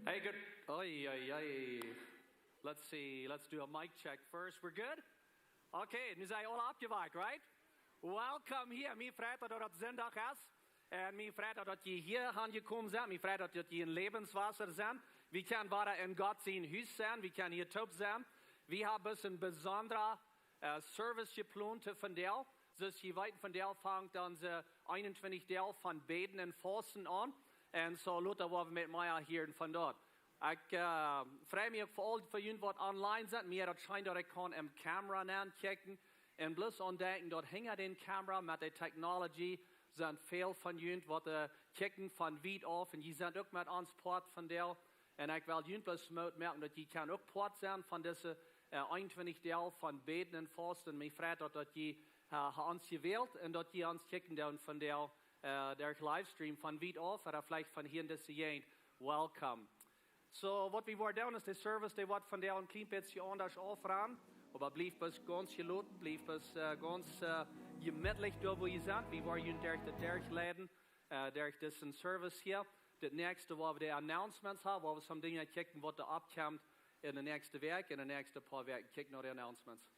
Hey, good. Let's see. Let's do a mic check first. We're good? Okay, nu zijn alle opgewekt, right? Welkom hier. Mijn vrijdag dat het zondag is. En mijn vrijdag dat je hier aangekomen bent. Mijn vrijdag dat je in levenswasser zijn. We kunnen waar in God zijn huis zijn. We kunnen hier top zijn. We hebben een bijzondere service gepland vandaag. Dus je weet, vandaag vangt onze 21 deel van beden en fasten aan. En zo laten we met mij hier vandaag. Ik vrij me vooral voor jullie wat online zijn. Meer dat schijnt dat ik kan in camera aankijken. En plus ontdekken dat hinger den camera met de technologie zijn veel van jullie wat kijken van wiet af. En je zijn ook met ons poort van deel. En ik wil jullie plus merken dat je kan ook poort zijn van deze 21 deel van beden en fasten. Mij vraagt dat je ons gewählt en dat je ons kijken dan van deel. Der livestream van wiet af. En vielleicht van hier in deze jeend. Welcome. So, wat we worden doen is de service, die wordt van deel een klein beetje anders afgaan. Aber blijf dus ganz geloten, blijf dus ganz gemütlich door waar je bent. We worden jullie durch de dag leiden, durch deze service hier. Het nächste, waar we de announcements hebben, waar we some dingen kijken wat er opkomt in de nächste week. In de nächste paar weken kijken naar de announcements.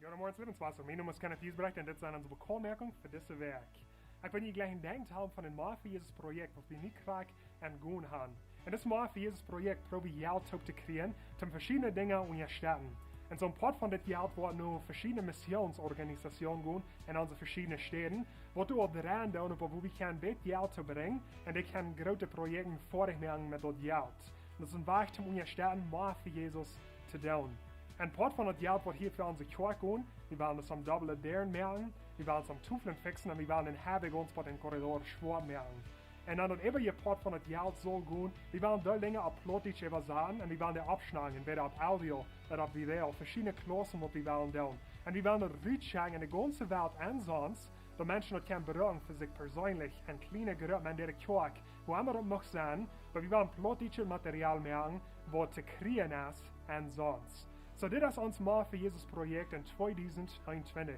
Goedemorgen, Levenswasser. Mijn naam is Kenneth Giesbrecht en dit zijn onze bekoormerkingen voor deze week. Ik wil je gleich gedenkt hebben van een Maar voor Jezus project, wat we niet graag en doen hebben. En dit Maar voor Jezus project proberen we geld op te krijgen, om verschillende dingen ondersteunen. En zo'n part van dit geld wordt nu verschillende missionsorganisationen gaan in onze verschillende steden, wat we op de rand doen, op hoe we gaan dit geld te brengen, en die gaan grote projecten voortmaken met dat geld. Dat is een weg om ondersteunen, Maar voor Jezus te doen. En part van het geld wordt hier voor onze kerk gaan. We willen dus some dubbele deuren maken. We willen some toefelen fixen en we willen een habig ons wat in corridor schwar maken. En dan dat je part van het geld zal gaan, we willen daar dingen op plotisch even zeggen en we willen die opschneiden, weder op audio, oder op video, verschillende klassen wat we willen doen. En we willen dat uitschenken in de ganze wereld en sonst, dat mensen dat kunnen bereiken voor zich persoonlijk en kleine groepen in de kerk, wo immer dat mag zijn, maar we willen plotisch materiaal maken, wat te krijgen is en sonst. So, dit is ons Maar voor Jezus project in 2021.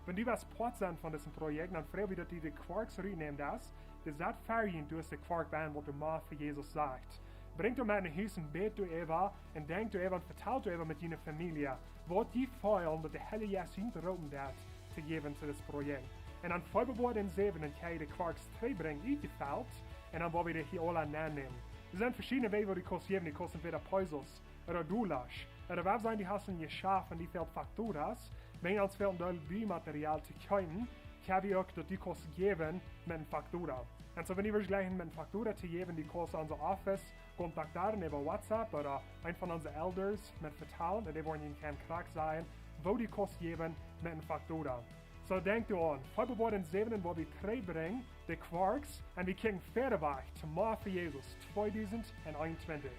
Wenn du was part sind von diesem Projekt, dann freuen wir, dass du die Quarks reinnehmen das. Das ist fertig, du hast die Quark bein, was du Maar für Jesus sagt. Bring du mal in Haus und bet du Eva und denk du Eva und vertell du Eva mit deiner Familie, was die feiern, dass der Heilige Geist hinterroben hat, zu geben zu das Projekt. Und dann Februar den 7. kann ich die Quarks 3 bringen, uitgefällt, und dann wollen wir die hier alle nehmen. Es sind verschiedene Wege, wo die kosten geben, die kosten entweder Pesos oder Dollars. Oder was sein, die hast ein Geschäft und die fehlt Fakturas. Wenn uns fehlt ein Material zu können, kann wir auch die kosten geben mit einer Faktura. Und so, wenn wir gleich mit einer Faktura zu geben, die kosten unser Office, kontaktieren über WhatsApp oder ein von unseren Elders mit vertellen, und die wollen ihnen kein Krack sein, wo die kosten geben mit einer Faktura. So, denk du an, Februar den 7. wo wir 3 bringen, die Quarks, und wir kriegen verder weg zum Maar für Jesus 2021.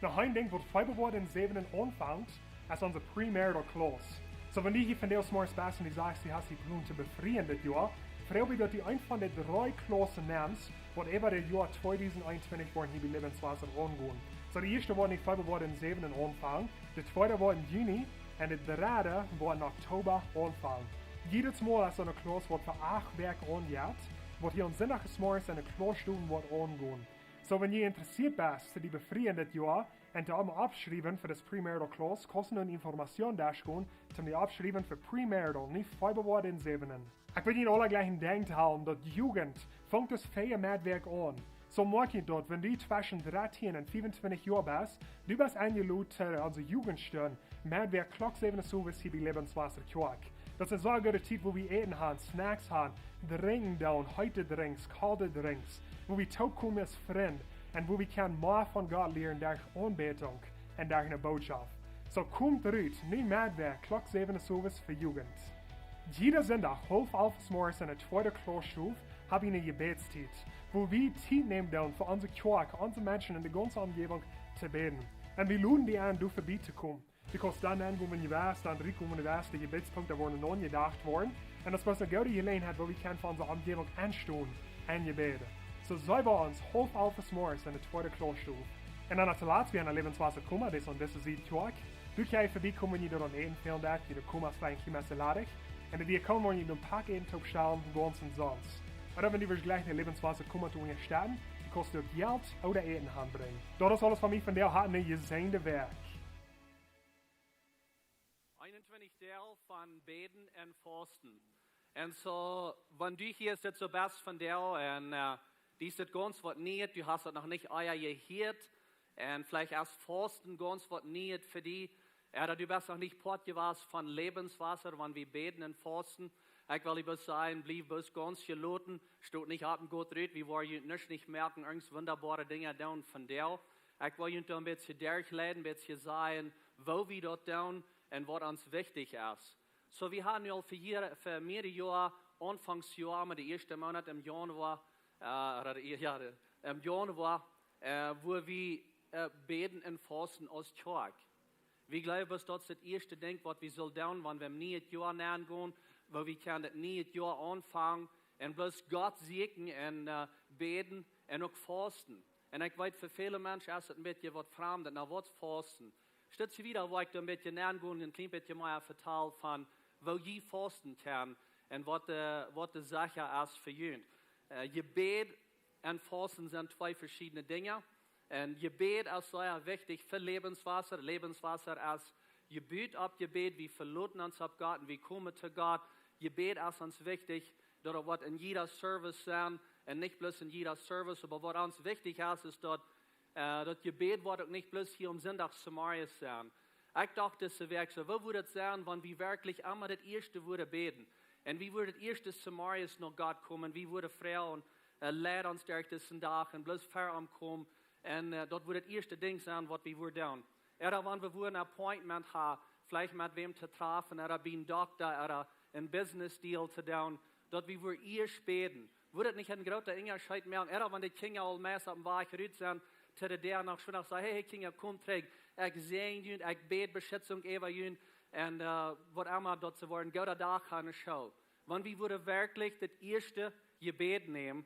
Noch ein Ding, was Februar den 7. anfängt, ist unser Premarital Clause. So, wenn du hier von dir aus morgens bist und du sagst, du hast die Blumen zu befreien das Jahr, freue ich, dass du einen von den 3 Klausen nimmst, was über das Jahr 2021 wollen hier bei Lebenswasser angehen. So, die erste war in Februar den 7. anfangen, die zweite war im Juni und die dritte war im Oktober anfangen. Jedes Mal ist so eine Klaus, was für 8 Werke angeht, was hier am Sonntag morgens in der Klausstunde angehen. So, wenn ihr interessiert bist, die befreien das Jahr, En daarom abschrijven voor das premarital clause kosten een information dashgoen zum die abschrijven voor premarital, niet Februari in 7. Ik wil niet alle gleich denkt houden dat Jugend vangt dus veel Medwerk aan. So mag je dat, wenn du zwischen 13 en 25 jaar bist, du bist eingeladen zu onze Jugendstunde, Medwerk klok 7 service hier bij Lebenswasser Kjork. Dat is een gute tijd, wo wir eten haben, Snacks haben, drinken down, heute drinks, kalte drinks, wo wir toekommen als Freund, en wo wir können mehr von Gott lernen durch Anbetung en durch eine Botschaft. So kommt eruit, nu Medwerk, klok 7 service für Jugend. Jeder Sonntag, half 11 morgens in der tweede Klosterhof, habe ich eine Gebetszeit, wo wir Zeit nehmen dann für unsere Kirche, unsere Menschen in der ganzen Umgebung zu beten. Und wir laden die an, du vorbeizukommen. Because dann wenn je weißt, dann kommen die weißt, die Gebetspunkte wurden noch gedacht worden. Und das was eine gute Gelegenheit, wo wir können für unsere Umgebung anstehen und gebeten. So sei bei uns, half 11 morgens in der tweede Klosterhof. Und dann als laatst wir an der Lebenswasser kommen, das und das ist die Kirche. Du kannst vorbeikommen, wenn du dann eten vielen Tag, die du kommst, vielleicht jemand ladig. En dat die komen wanneer je een pak eten op staan, ganz en sonst. Maar wenn die gleich in Lebenswasser kommen, tun wir sterben, die kostet ook Geld oder Eten handbringen. Das ist alles von mir, von der hat eine gesehende Werk. 21 Deel van Beden en Fasten. En so, wenn du hier sitzt, so best von der, und die ist ganz was nicht, du hast das noch nicht euer gehört, und vielleicht erst Fasten ganz was nicht für die. Du bist noch nicht portgewas von Lebenswasser, wenn wir beten und fasten. Ich will lieber sagen, bleib bis ganz geloten, steht nicht ab und gut rüht, wir wollen nicht merken, irgendwas wunderbare Dinge down von der. Ich will ein bisschen durchleiten, ein bisschen sagen, wo wir dort down und was uns wichtig ist. So, wir haben ja für mehrere Jahre, Anfangsjahr, mit der ersten Monat im Januar, wo wir beten und fasten aus Kirche. Wir glauben, dass das erste Ding, was wir sollen tun, wenn wir nie ein Jahr nähern gehen, weil wir können das nie ein Jahr anfangen und bloß Gott segnen und beten und auch fasten. Und ich weiß, für viele Menschen ist das ein bisschen was Fremdes, nach was fasten. Stütze wieder, wo ich da ein bisschen nähern gehe und ein klein bisschen mehr vertelle von, wo je fasten kann und was die Sache ist für ihn. Gebet und Fasten sind zwei verschiedene Dinge. Und Gebet ist sehr wichtig für Lebenswasser. Lebenswasser ist Gebet ab Gebet. Wir verlassen uns ab Gott und wir kommen zu Gott. Gebet ist uns wichtig, dass wir in jeder Service sind. Und nicht bloß in jeder Service, aber was uns wichtig ist, dass das Gebet wird auch nicht bloß hier am Sonntag Samaria sein. Ich dachte, das wäre so, wo würde es sein, wenn wir wirklich einmal das erste würde beten? Und wie würde das erste Samaria nach Gott kommen? Wie würde Frau und lädt uns durch diesen Tag und bloß kommen? Und das wird das erste Ding sein, was wir tun. Oder wenn wir ein Appointment haben, vielleicht mit wem zu treffen, oder bei einem Doktor, oder ein Business-Deal zu tun, dass wir erst beten. Würde nicht ein großer Unterschied merken, oder wenn die Kinder allmäßig am Weg rüht sind, zu der nach schon sagen, hey Kinder, komm zurück, ich sehe ihn, ich bete Beschützung über ihn, und was immer dort zu wollen, guter Tag an der Show. Wenn wir wirklich das erste Gebet nehmen,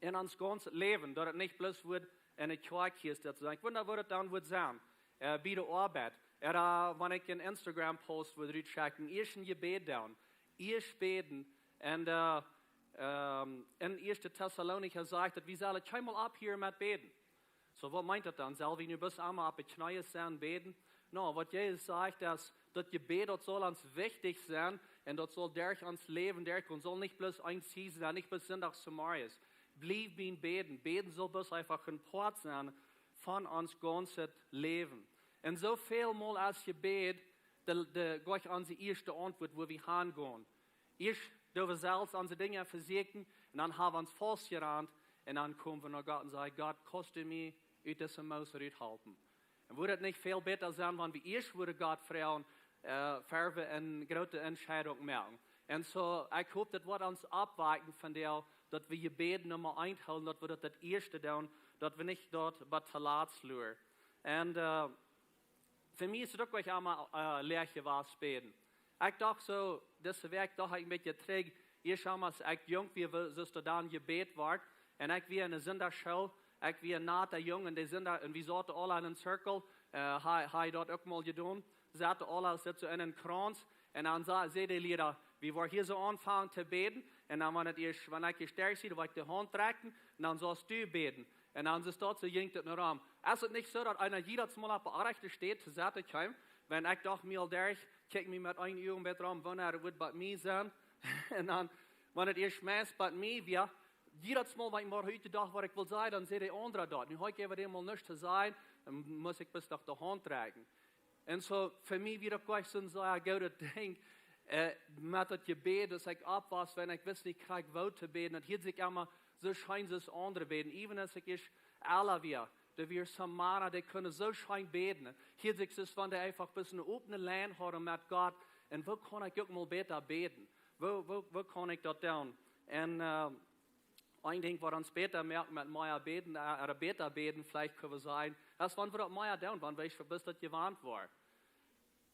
in ons ganzes Leben, dass es nicht bloß wird in der Kirche ist, zu sagen, wenn das dann wird sein, bei der Arbeit, oder wenn ich einen Instagram-Post würde checken, erst ein Gebet down, erst beten, und in 1. Thessalonicher sagt, dass wir sollen einmal ab hier mit beten. So, was meint das dann? Sollen wir nur bis einmal ab die Knie sein, beten? No, was Jesus sagt, dass das Gebet dort soll uns wichtig sein, und dort soll durch uns Leben, durch und soll nicht bloß ein Ziel sein, nicht bloß Sonntag Samarias. Blieb ihn beten. Beten soll bloß einfach ein Part sein von uns ganzes Leben. Und so viel mal als Gebet, gleich unsere erste Antwort, wo wir hingehen. Erst dürfen wir selbst unsere Dinge versichern, und dann haben wir uns festgerannt, und dann kommen wir nach Gott und sagen, Gott, kostet mir, aus diesem Maus raushalten. Und würde es nicht viel besser sein, wenn wir erst Gott fragen, für eine große Entscheidung machen. Und so, ich hoffe, das wird uns abweichen von der, dass wir Gebet Nummer einhalten, dass wir das erste tun, dass wir nicht dort bei Talat luren. Und für mich ist es wirklich einmal Lehrche was beten. Ich dachte so, das Werk doch ein bisschen träge. Ich habe als ich jung war, so dann Gebet war. Und ich war in der Sonderschule, ich war nach der Jungen, und wir saßen alle in einem Circle, habe dort auch mal getan. Saßen alle sitzen in einem Kranz, und dann seht ihr Lieder, wir waren hier so anfangen zu beten, und dann, wenn ich gestärkt war, dann ich die Hand trecken, und dann sollst du beten. En dan is dat zo jinkt het naar om. Is het niet zo dat einer jedes Mal op de rechte steht, te zetten kwam, wenn ik dacht, mir derg, kijk me met 1 uur met ram, wanneer het bij mij zijn. En dan, wanneer het eerst meest bij mij weer, jedes Mal, wenn ich maar heute dag wat ik wil zijn, dan zit de andere dort. Nu heb ik even eenmaal niks te zijn, dan moet ik bis nach de hand tragen. En zo, voor mij weer gleich zo'n goede ding, met dat gebed, dat ik opwas, wenn ik wist niet, krijg wat te beden, dat hield ik immer, so schijn ze andere beden, even als ik is alle weer. Da wir Samara, die können so schön beten. Hier sieht es, wenn die einfach ein bisschen offene Land haben mit Gott. Und wo kann ich auch mal besser beten? Wo kann ich das tun? Und ein Ding, was uns später merken mit mehr beten, oder besser beten, vielleicht können wir sein, das wenn wir das mehr tun, wenn wir bis das gewarnt war.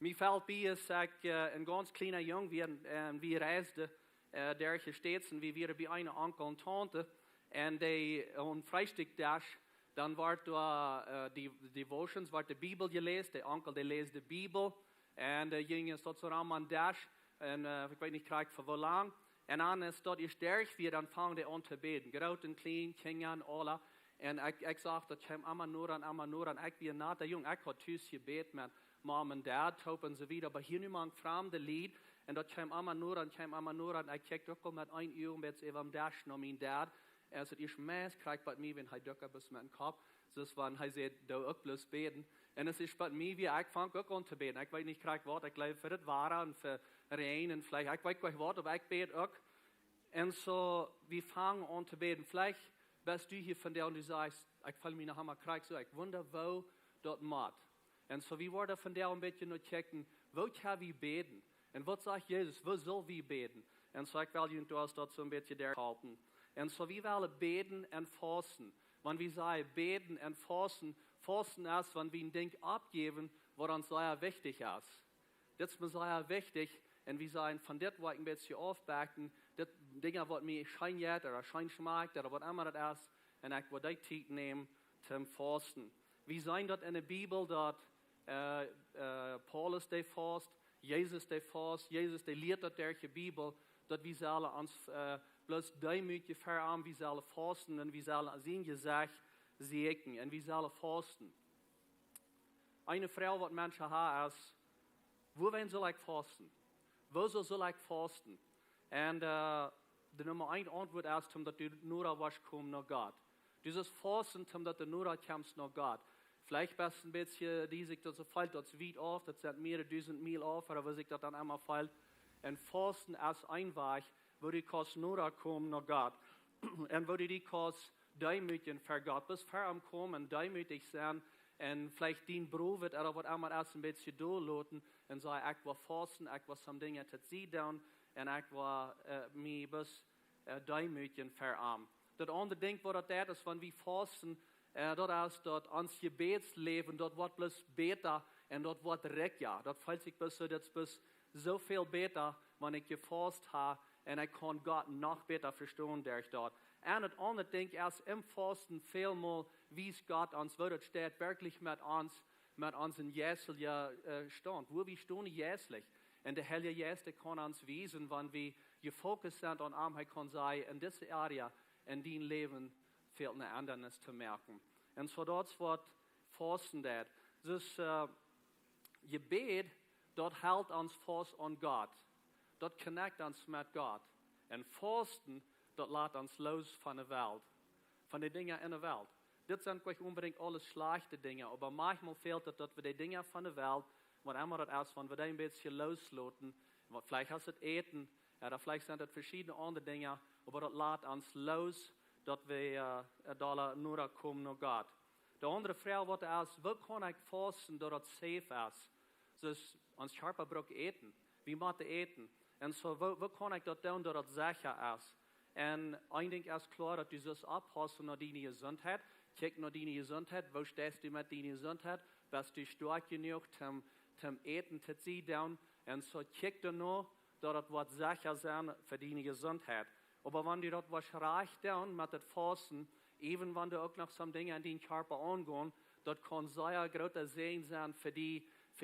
Mir fällt bei, als ich ein ganz kleiner Junge wir reisten durch die Städte, wie wir bei einer Onkel und Tante, und die und Frühstück dann war da die Devotions, war die Bibel gelesen, der Onkel, der liest die Bibel, und der Junge ist so am Dash, und ich weiß nicht, krieg für wie lang, und dann ist dort ich durch, wir dann fangen die an zu beten, großen, kleinen, Kindern, alle, und ich sagte, das kommt immer nur an, ich bin nicht der Junge, ich habe tüß gebeten mit Mom und Dad, Top und so weiter, aber hier niemand fremde Lied, und das kommt immer nur an, ich check auch mit 1 Uhr, jetzt eben am Dash, noch mein Dad, als het eerst meest krijgt bij mij, wenn hij dukker bis met een kop. Dus wanneer hij zegt, doe ook plus beden. En het is bij mij, wie ik vang ook aan te beden. Ik weet niet, krijg wat, ik geloof voor het ware en voor rein en vielleicht, ik weet niet wat, maar ik bed ook. En zo, we vangen aan te beden. Vielleicht bist du hier von der und du sagst, ich fall mir nachher mal krijg so, ich wonder, wo dat moet. En zo, we worden von der een beetje nur checken, wo kann wir beten? En wat sagt Jesus, wo soll wir beten? En zo, ik wil jullie dat so een beetje der halten. En zo, we willen beten en fasten. Wanneer we zeggen beten en fasten, fasten is wanneer we een ding abgeben, wat ons sehr wichtig is. Dit is mir sehr wichtig. En we zeggen van dit wat ik een beetje afbakken, dit dingen wat mij schijnt of schijn schmaakt, of wat immer dat is, en ik wil die tijd nemen te fasten. We zien dat in de Bibel dat Paulus die fast, Jezus die fast, Jezus die leert dat durch de Bibel, dat we zullen ons bloß demütig verarmen, wir sollen fasten und wir sollen sein Gesicht segnen und wir sollen fasten. Eine Frau, was Menschen haben, ist, wo soll ich fasten? Wo soll ich fasten? Und die Nummer 1 Antwort ist, dass du nur was kommst nach Gott. Dieses Fasten, dass du nur kommst nach Gott. Vielleicht bist du ein bisschen, die sich das fällt, das weit auf, das sind mehrere 1000 Mil auf, oder wo sich das dann einmal fällt. Und Fasten ist ein Weg, wo die kannst nur kommen nach Gott. Und wo die kannst demütigen für Gott. Bis vor am kommen, demütig sein. Und vielleicht den Brot wird, oder was immer erst ein bisschen durchlassen. Und sagen, ich will fasten, ich will some Dinge zu tun. Und ich will mich bis demütigen für am. Das andere Ding, was das ist, wenn wir fasten, das ist das ans Gebetsleben, das wird bloß besser und das wird recht. Das fällt sich bis so viel besser, wenn ich gefasst habe. Und ich kann Gott noch besser verstehen durch dort. Und das andere Ding ist, im Fasten vielmal, wie es Gott uns wird, steht wirklich mit uns in jässlicher Stand. Wo wir stehen jässlich. Und der Heilige Geist kann uns wiesen, wenn wir gefokussiert sind und am kann sein, in dieser Area, in dein Leben fehlt eine Ändernis zu merken. Und so das wird Fasten das. Das Gebet, dort hält uns fast an Gott. Dat connect ons met God. En fasten, dat laat ons los van de Welt. Van de dingen in de Welt. Dit zijn niet unbedingt alle slechte dingen, aber manchmal fehlt het dat we die dingen van de Welt, wat immer dat is, wanneer we die een beetje loslaten, vielleicht is het eten, oder vielleicht zijn het verschiedene andere dingen, aber dat laat ons los, dat we daar nur komen naar God. De andere vraag wat is, hoe kan ik fasten, dat het safe is? Dus ons Körper braucht eten. We moeten eten. En zo, hoe kan ik dat doen, dat het zeker is? En een ding is klaar, dat je dus oppassen naar die gezondheid. Kijk naar die gezondheid, wo stehst du met die gezondheid? Bist du stark genoeg zum eten te zien? En zo, kijk dan nou, dat het wat zeker zijn voor die gezondheid. Maar wanneer je dat wat recht doen met het fasten, even wanneer ook nog some dingen in die Körper aangaan, dat kan zeer grote zegen zijn voor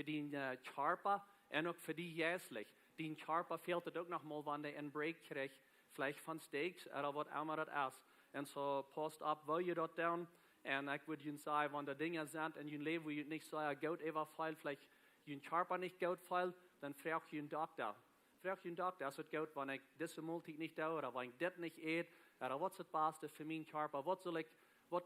die Körper en ook voor die geestlich. Die Körper fehlt het ook nog mal, wanneer je een break krijgt, vielleicht van steaks, of wat immer dat is. En zo, past op, wil je dat doen? Und ich würde Ihnen sagen, wenn da Dinge sind in Ihrem Leben, wo ihr nicht so gut überfällt, vielleicht Ihren Körper nicht gut fällt, dann fragt ihr einen Doktor. Fragt ihr einen Doktor, ist es gut, wenn ich diese Multi nicht tue, oder wenn ich das nicht esse, oder was ist das Beste für meinen Körper, was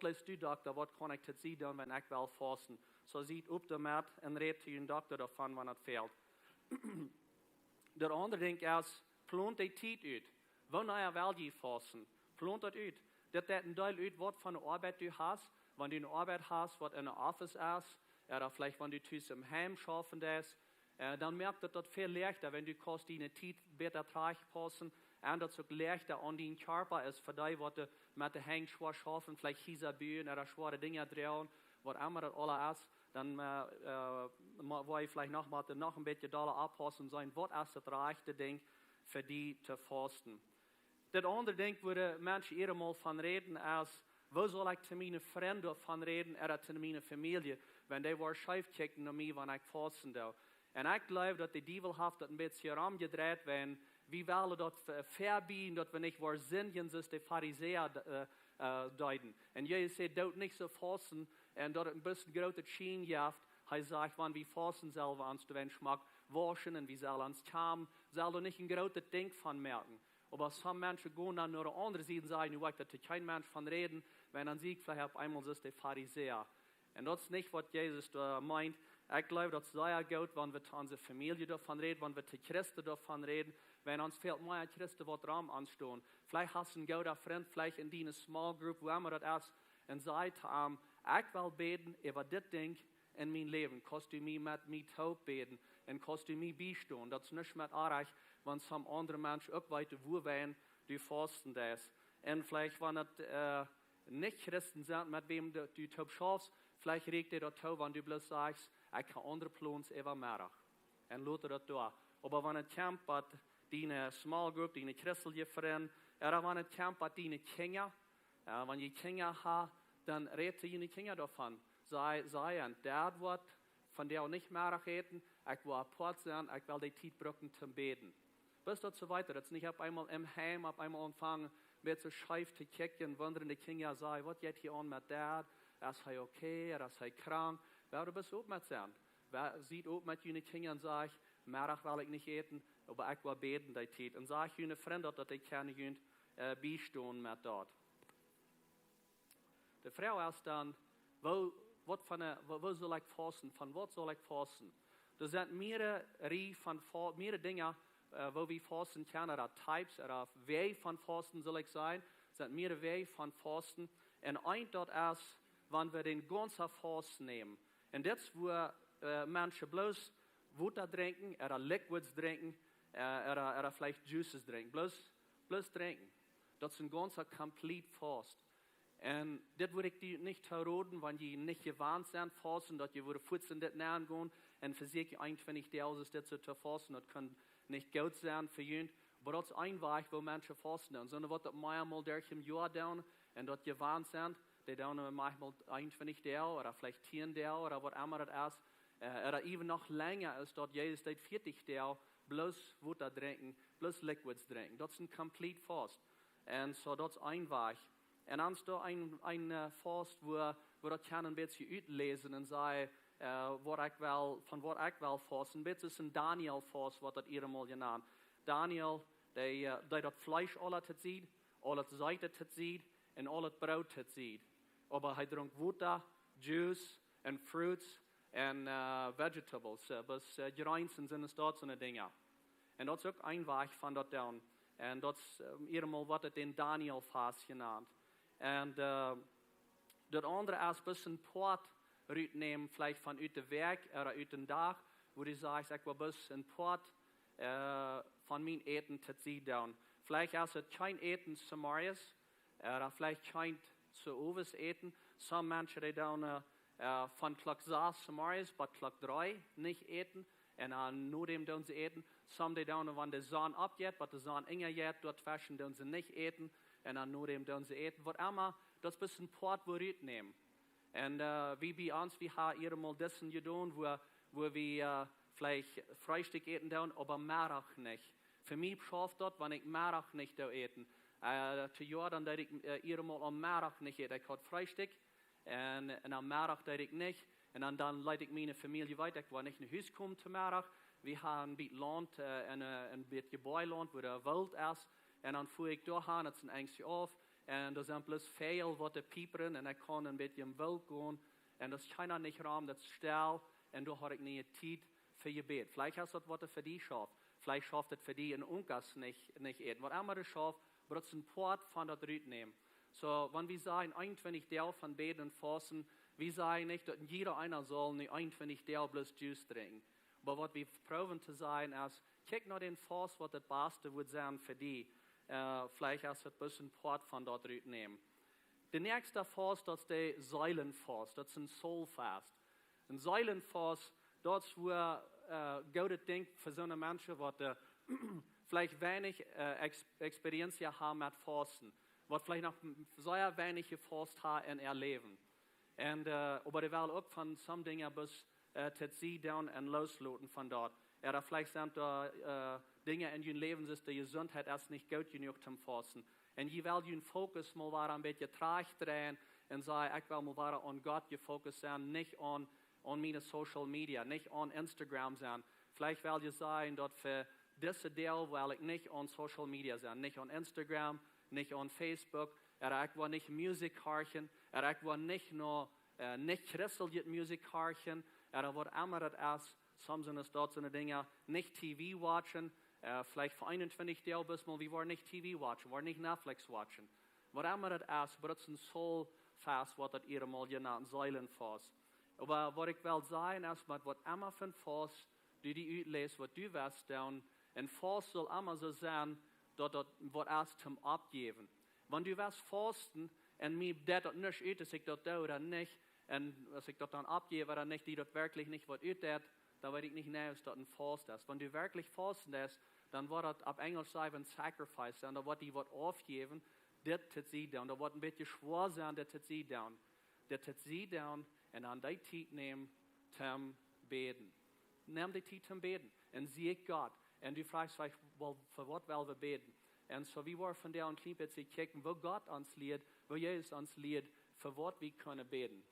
lässt du, Doktor, was kann ich dazu tun, wenn ich will fasten? So sieht auf damit und redet zu Ihren Doktor davon, wenn es fehlt. Der andere Ding ist, plant die Zeit uit. Wanneer wil je fasten? Plant dat uit. Dat een deel uit wat van de arbeid du hast. Wenn du eine Arbeit hast, was in der Office ist, oder vielleicht wenn du thuis im Heim schaffen das, dann merkt das viel leichter, wenn du kannst deine Zeit besser passen und das auch leichter an deinen Körper ist, für dich, was du mit den Händen schwer schaffen, vielleicht Hieser bühen oder schwere Dinge drehen, was immer das alles ist, dann will ich vielleicht noch ein bisschen da abpassen und sagen, was ist das rechte Ding für die zu fasten. Das andere Ding, wo die Menschen eher mal von reden, ist, wo soll ich zu meinen Freunden davon reden oder zu meiner Familie, wenn die war schief kicken an mich, wenn ich fasten darf. Und ich glaube, dass die Teufel hat das ein bisschen herumgedreht, wenn wir wollen das verbieten, dass wir nicht wahr sind, dass die Pharisäer deuten. Und Jesus sagt, dort nicht so fasten, und dort ein bisschen große Schien jaft. Er sagt, wenn wir fasten, selber uns den Schmack waschen und wir sollen uns kamen, soll du nicht ein großes Ding von merken. Aber some Menschen gehen dann nur an andere Seite und sagen, ich weiß, dass kein Mensch von reden, wenn dann sieht, vielleicht auf einmal ist die Pharisäer. Und das ist nicht, was Jesus da meint. Ich glaube, das ist sehr gut, wenn wir zu unserer Familie davon reden, wenn wir zu Christen davon reden, wenn uns fehlt mehr Christen, was Raum anstehen. Vielleicht hast du einen guten Freund, vielleicht in deiner Small Group, wo immer das ist, und sagt, ich will beten über das Ding in mein Leben. Kannst du mich mit mir taub beten und kannst du mich beistehen. Das ist nicht mit erreicht, wenn some andere Menschen auch weiter wo wären, die fasten das. Und vielleicht, wenn das nicht Christen sind, mit wem du taub schaffst, vielleicht regt dir das taub, wenn du bloß sagst, ich kann andere Plans immer mehr. Und lass das da. Aber wenn es kommt, bei deiner Small Group, deine christliche Freunde, oder wenn es kommt, bei deinen Kindern, wenn ihr Kinder habt, dann redet ihr die Kinder davon. Sei ein der wird von der auch nicht mehr reden, ich will apart sein, ich will die Zeit brauchen zum Beten. Bis dazu weiter, das nicht auf einmal im Heim, auf einmal anfangen, mit so scheif zu kicken, wundern die Kinder sagen, was geht hier an mit der? Ist er okay, ist er krank? Wer du bist auch mit sein? Wer sieht auch mit jenen Kindern und sagt, mehr will ich nicht eten, aber ich will beten, die Zeit. Und sag jenen Freunde, dass die keine jünd beistehen mit dort. Die Frau ist dann, wo soll ich fasten? Von was soll ich fasten? Da sind mehrere Dinge, wo wir fasten können, oder Types, oder Wege von Fasten soll ich sagen, sind mehrere Wege von Fasten. Und ein dort ist, wenn wir den ganzen Fasten nehmen. Und das, wo Menschen bloß Wasser trinken, oder Liquids trinken, oder vielleicht Juices trinken, bloß trinken. Das ist ein ganzer Complete Fast. Und das würde ich dir nicht verraten, wenn die nicht gewarnt sind, fasten, dass die würde 14 das näher gehen, und für sich eigentlich die aus ist, das zu fasten, das kann nicht gut sein für ihn. Aber das ist ein Weg, wo Menschen fasten. Und sondern was das manchmal durch im Jahr down, und dort gewarnt sind, die down manchmal 21 Tage, oder vielleicht 10 Tage, oder was immer das ist, oder even noch länger ist dort jedes Tag 40 Tage, bloß Wasser trinken, bloß Liquids trinken. Das ist ein Complete Fast. Und so, das ist ein Weg. Und dann ist da ein Fast, wo das kann ein bisschen auslesen und sagen, von was ich will fasten. Das ist ein Daniel-Fast, was das ihr mal genannt. Daniel, der das Fleisch alles sieht, alles Seite sieht und alles Brot sieht. Aber er trinkt Wasser, Juice und Fruits und Vegetables, bis Greins und sind dort so eine Dinge. Und das ist auch ein Weg von dort down. Und das ist mal, was das den Daniel-Fast genannt. Und das andere ist ein bisschen Port nehmen, vielleicht von uit de Werk oder uit den Tag, wo du sagst, ich will ein bisschen Port von meinem Eten zu ziehen. Vielleicht ist es kein Eten zu Marius, oder vielleicht kein zu Uwes Eten. Some Menschen, die dann von Klock 6 zu Marius, bis Klock 3 nicht eten, und nur dem dann sie eten. Some, die dann, wenn die Sonne abgeht, bis die Sonne enger geht, dort fashion, dann sie nicht eten. Und dann nur dem dann sie eten. Was immer, das ist ein bisschen Port, wo wir nehmen. Und wie bei uns, wir haben hier mal das getan, wo wir vielleicht Frühstück eten, aber Mittag nicht. Für mich schafft das, wenn ich Mittag nicht eten. Zu Jahr dann ich hier mal am Mittag nicht eten. Ich hatte Frühstück En am Mittag deed ik niet. En dan leid ik mijn familie weiter. Ik wil niet naar huis komen te middag. We hebben een beetje land en een beetje bijland waar er wild is. En dan voer ik doorgaan, het is een eindje af. En er zijn plus veel wat te pieperen. En ik kan een beetje in wild gaan. En dat is geen niet raam, dat is stil. En dan heb ik niet tijd voor je bed. Vielleicht is dat wat er voor die schafft. Vielleicht schafft het voor die een onkas niet eten. Wat immer er schafft, wird es ein Port von dat Rüt nehmen. So, wenn wir sagen, 21 Tage von Beten und Fasten, wir sagen nicht, dass jeder einer soll nicht 21 Tage bloß Juice trinken. Aber was wir proben zu sagen, ist, kijk nach den Fast, was das Beste wird sein für die. Vielleicht ist das ein bisschen Port von dort Rüt nehmen. Der nächste Fast, das ist der Säulenfast, das ist ein Soulfast. Ein Säulenfast, das ist, wo Gott denkt für so eine Menschen, die vielleicht wenig Experience haben mit Fasten, was vielleicht noch sehr wenig gefasst haben in ihr Leben. Und, aber die will auch von some Dingen bis sie down und loslassen von dort. Oder vielleicht sind da Dinge in ihrem Leben, dass die Gesundheit erst nicht gut genug zum Fasten. Und je will ihren Fokus mal ein bisschen traag drehen und sagen, ich will mal an Gott gefokust sein, nicht an meine Social Media, nicht an Instagram sein. Vielleicht will ihr sagen, dass für diese Deel will ich nicht an Social Media sein, nicht an Instagram, nicht an Facebook, ich will nicht Musik hören, ich will nicht nur nicht christliche Musik hören, was immer das ist, soms sind es dort so eine Dinge, nicht TV watchen, vielleicht für 21 Tage bis mal, wir wollen nicht TV watchen, wir wollen nicht Netflix watchen. Was immer das ist, aber das ist ein Soul-Fast, was das ihr mal genannt, Säulenfast. Aber was ich will sagen ist, was immer für ein Fast, die uitleest, was du wirst tun, en Fast soll immer so sein, dass das was erst zum Abgeben. Wenn du wirst fasten, und mir das nicht ut, dass ich das da oder nicht, und dass ich das dann abgebe oder nicht, die das wirklich nicht was ut, dann weiß ich nicht näher, dass das ein Fast ist. Wenn du wirklich fasten ist, dann wird das ab Englisch sagen, ein Sacrifice, und da wird die was aufgeben, das tut sie down. Da wird ein bisschen schwer sein, das tut sie down. Das tut sie down, und dann die Zeit nehmen zum Beten. Nimm die Zeit zum Beten und sieh Gott. Und du fragst vielleicht, well, für was wollen wir beten? Und so wie wir von der und klein jetzt kicken, wo Gott uns lehrt, wo Jesus uns lehrt, für was wir können beten.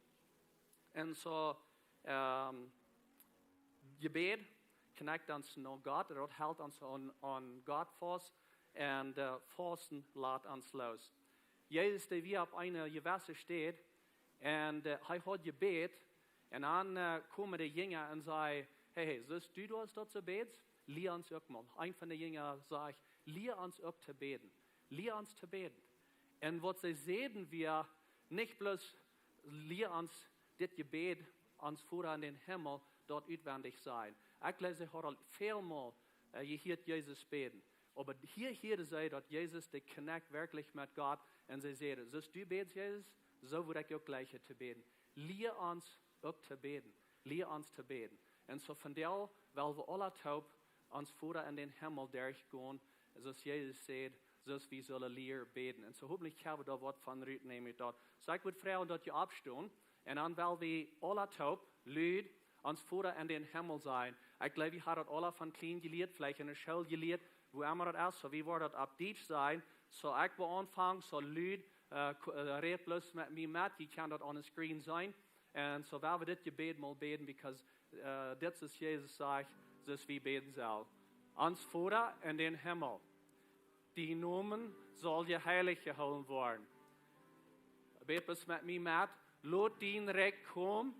Und so, Gebet connect uns noch Gott, das hält uns an Gott fest und Fasten lässt uns los. Jesus, der wie auf einer Gewässer steht und er hat Gebet und dann kommen die Jünger und sagen, hey, siehst du das dort zu beten? Lehr uns auch mal. Ein von den Jüngern sagt, lehr uns auch zu beten. Lehr uns zu beten. Und was sie sehen wir, nicht bloß lehr uns das Gebet, uns vor an den Himmel, dort utwendig sein. Ich lese heute vielmal, je hört Jesus beten. Aber hier sei, dass Jesus die connect wirklich mit Gott und sie sagen, siehst du betest, Jesus? So würde ich auch gleich zu beten. Lehr uns auch zu beten. Lehr uns zu beten. Und so von der, weil wir alle taub uns vor in den Himmel durchgehen, so Jesus sagt, so wir sollen leer beten. Und so hoffentlich haben wir da was von Rüt nehmen dort. So ich würde fragen, dass ihr abstehen. Und dann, weil wir alle taub, lüd, uns vor in den Himmel sein. Ich glaube, wir haben das alle von klein gelehrt, vielleicht in der Schule gelehrt, wo immer das ist. So wie wir das ab Deutsch sein. So ich will anfangen, so lüd, red bloß mit mir mit, ich kann das on the screen sein. Und so weil wir das Gebet mal beten, because das ist Jesus sagt, dass wir beten sollen. Uns Vater in den Himmel, die Namen soll geheiligt gehouden worden. Bet bis mit mir mit, laat dein Recht kommen,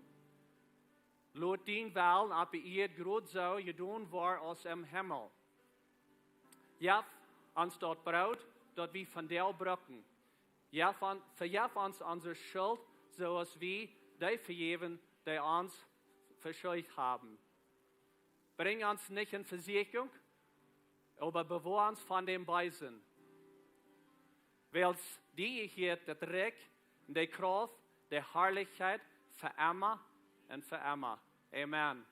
laat dein Willen op de eerd groot zo gedaan worden als im Himmel. Ja, ons dat brood, dat we van deel brücken. Ja, vergef ons onze schuld, zoals we die vergeven, die ons verschuldigd haben. Bring uns nicht in Versuchung, aber bewahr uns von dem Bösen. Weil die hier das Recht, die Kraft, die Herrlichkeit für immer und für immer. Amen.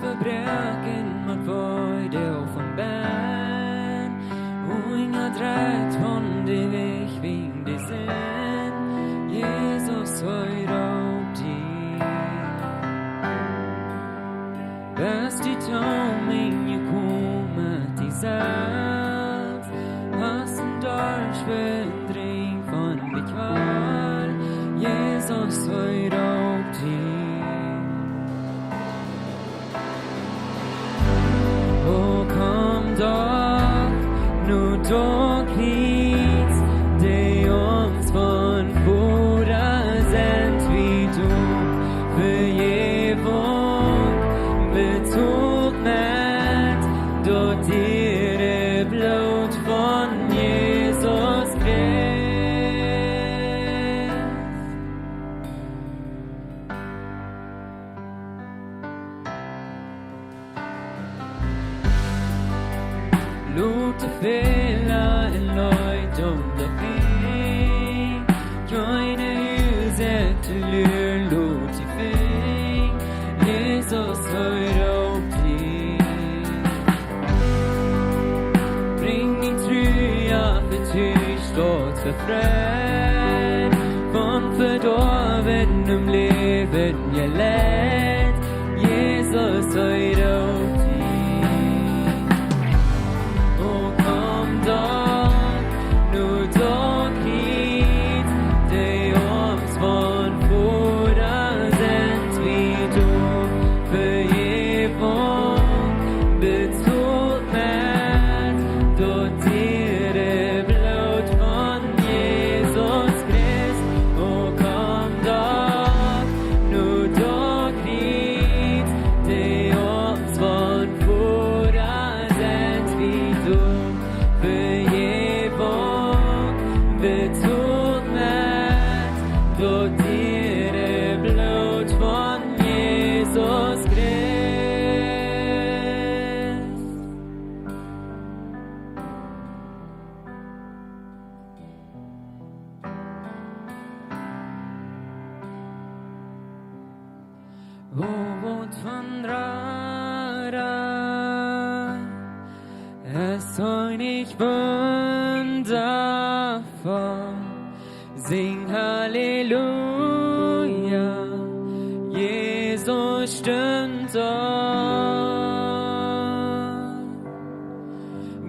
Verbruiken met voordeel van ben. Hoe inga draait van synd, Jesus höjt upp dig. Bäst i toming ju kommer till sats, hast en dörsvindring från bekvar, Jesus höjt upp dig. Och kom dag, nu dag hit, det omsvann båda sänt vi tog, förgevång betog mät, då det blod från Jesus gräs. Låt det fälla en löjd under fing, köjne huset du lur, låt det fing, Jesus höjt upp dig. Bring din tröja för tyst och för fred, från fördoven om leven jag lät, Jesus höjt upp dig. Och kom dag, nu dag hit, det omsvann båda sänt vi tog, förgevång betog mät, då det blod från Jesus gräs. Och kom dag, nu dag hit, det omsvann båda sänt vi tog, förgevång betog mät, då det blod från Jesus gräs. Och vårt vandrare, es soll nicht wundervoll, sing Halleluja, Jesus stimmt auf.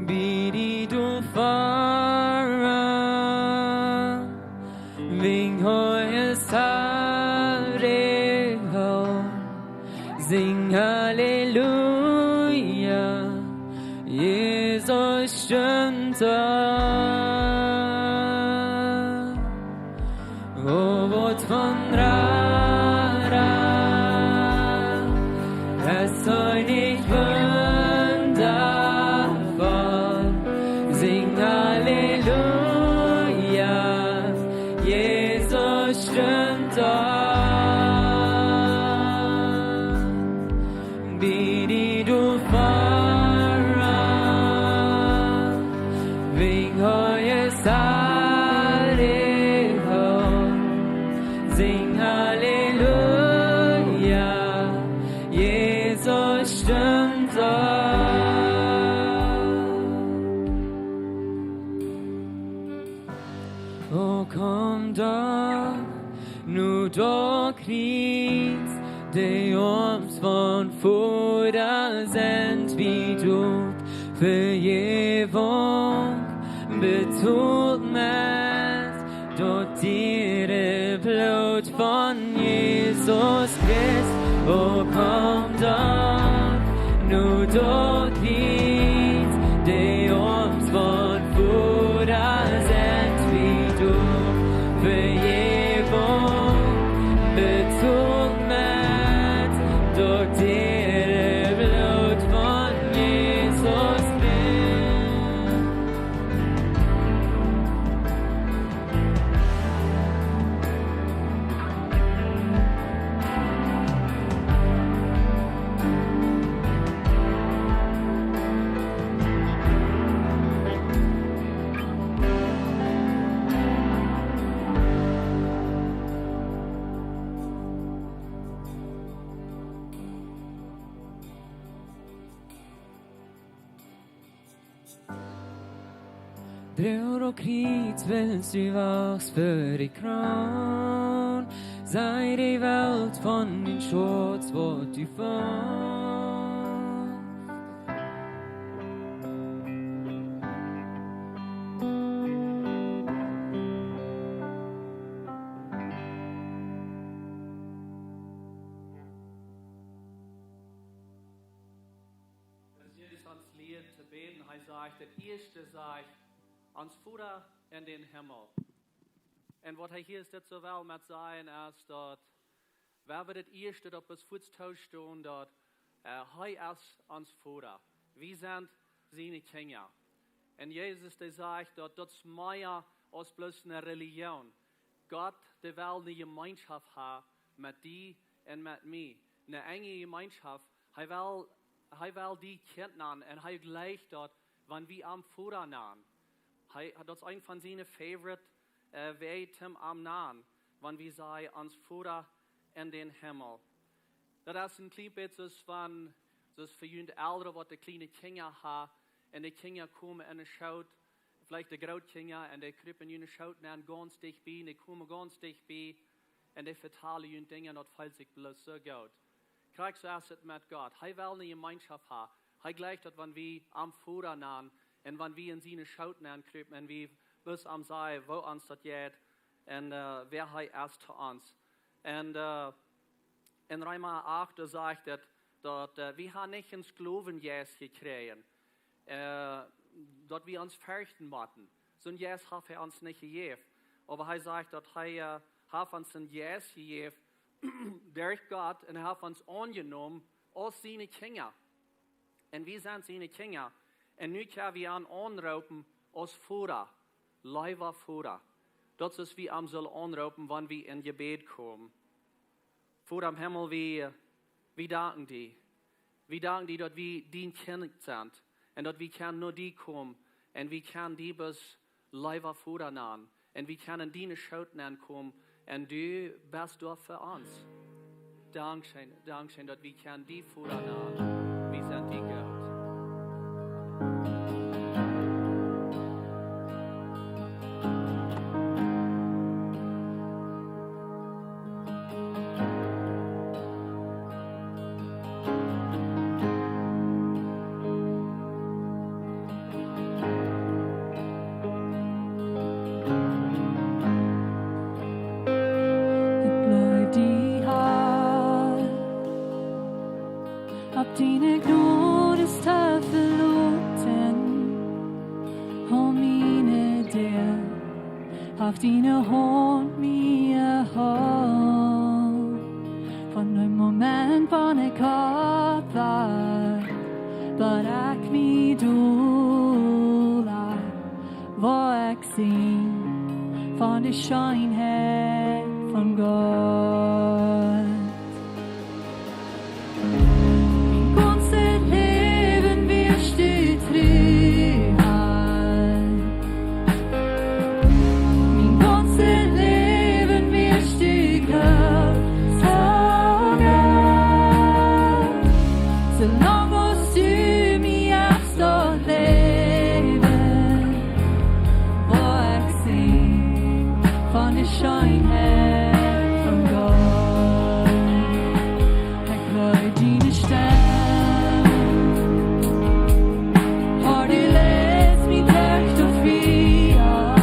Bidi du fara, ving hojes Herre, sing Halleluja, Jesus stimmt auf. Och vårt vandrare, es soll nicht wundervoll, sing Halleluja, Jesus stimmt auf. Bidi du fara, ving hojes Herre, sing Halleluja, Jesus stimmt auf. Och kom dag, nu dag hit, det omsvann båda sänt vi tog, förgevång betog mät, då det blod från Jesus gräs. Och kom dag, nu dag hit, det omsvann båda sänt vi tog, förgevång betog mät, då det blod från Jesus gräs. Dröhr och krit willst du was für die Kron. Sei die Welt von den Schutz, wo du fährst. Das erste sagt, ans Vater in den Himmel. Und was hier ist, das so wel mit sein, ist, dass, wer wird das erste, dass das Fußtausch stehen, dass ist ans Vater. Wir sind seine Kinder. Und Jesus, der sagt, dass das mehr als bloß eine Religion. Gott, der will eine Gemeinschaft haben mit dir und mit mir. Eine enge Gemeinschaft. Er will die kennen und er gleicht dort, wenn wir am Vater nahen. Das ist ein von seinen Favorite Wegen am Nahen, wenn wir sagen, ans Vater in den Himmel. Das ist ein klein bisschen von, das für die Ältere, was die kleinen Kinder haben, und die Kinder kommen und schauen, vielleicht die Großkinder, und die kriegen ihnen schauen, und ganz dicht bei, und die kommen ganz dicht bei, und die vertellen ihnen Dinge, und das fällt sich bloß so gut. Kriegst du es mit Gott? Er will eine Gemeinschaft haben. Er gleicht das, wenn wir am Vater nahen und wenn wir in seine Schauten ankriegen und wir bis am sagen, wo uns das geht und wer er ist zu uns. Und in Römer 8 sagt er, dass wir haben nicht ins Glauben Jesus gekriegt, dass wir uns fürchten müssen. So ein Jesus hat er uns nicht gegeben. Aber er sagt, dass er hat uns ein Jesus gegeben durch Gott und er hat uns angenommen als seine Kinder. Und wir sind seine Kinder. Und nu können wir ihn anrufen als Vater, lieber Vater. Das ist, wie wir soll anrufen, wenn wir in Gebet kommen. Vater im Himmel, wir danken dir. Wir danken dir, dass wir dein Kind sind. Und dass wir können nur die kommen. Und wir können die bis lieber Vater nennen. Und wir können deine Schauten ankommen. Und du bist dort für uns. Dankeschön, dass wir können die Vater nennen. Wir sind die Gott. Dine Gnadestafel verlåten, och mine del, haft dina hånd mia hånd. Från ett moment på ne kapvar, barak mi dola, var jag sin, från det shine här från God. Shine here from God. Tack vare dina stäm har du läst mitt högt och fria,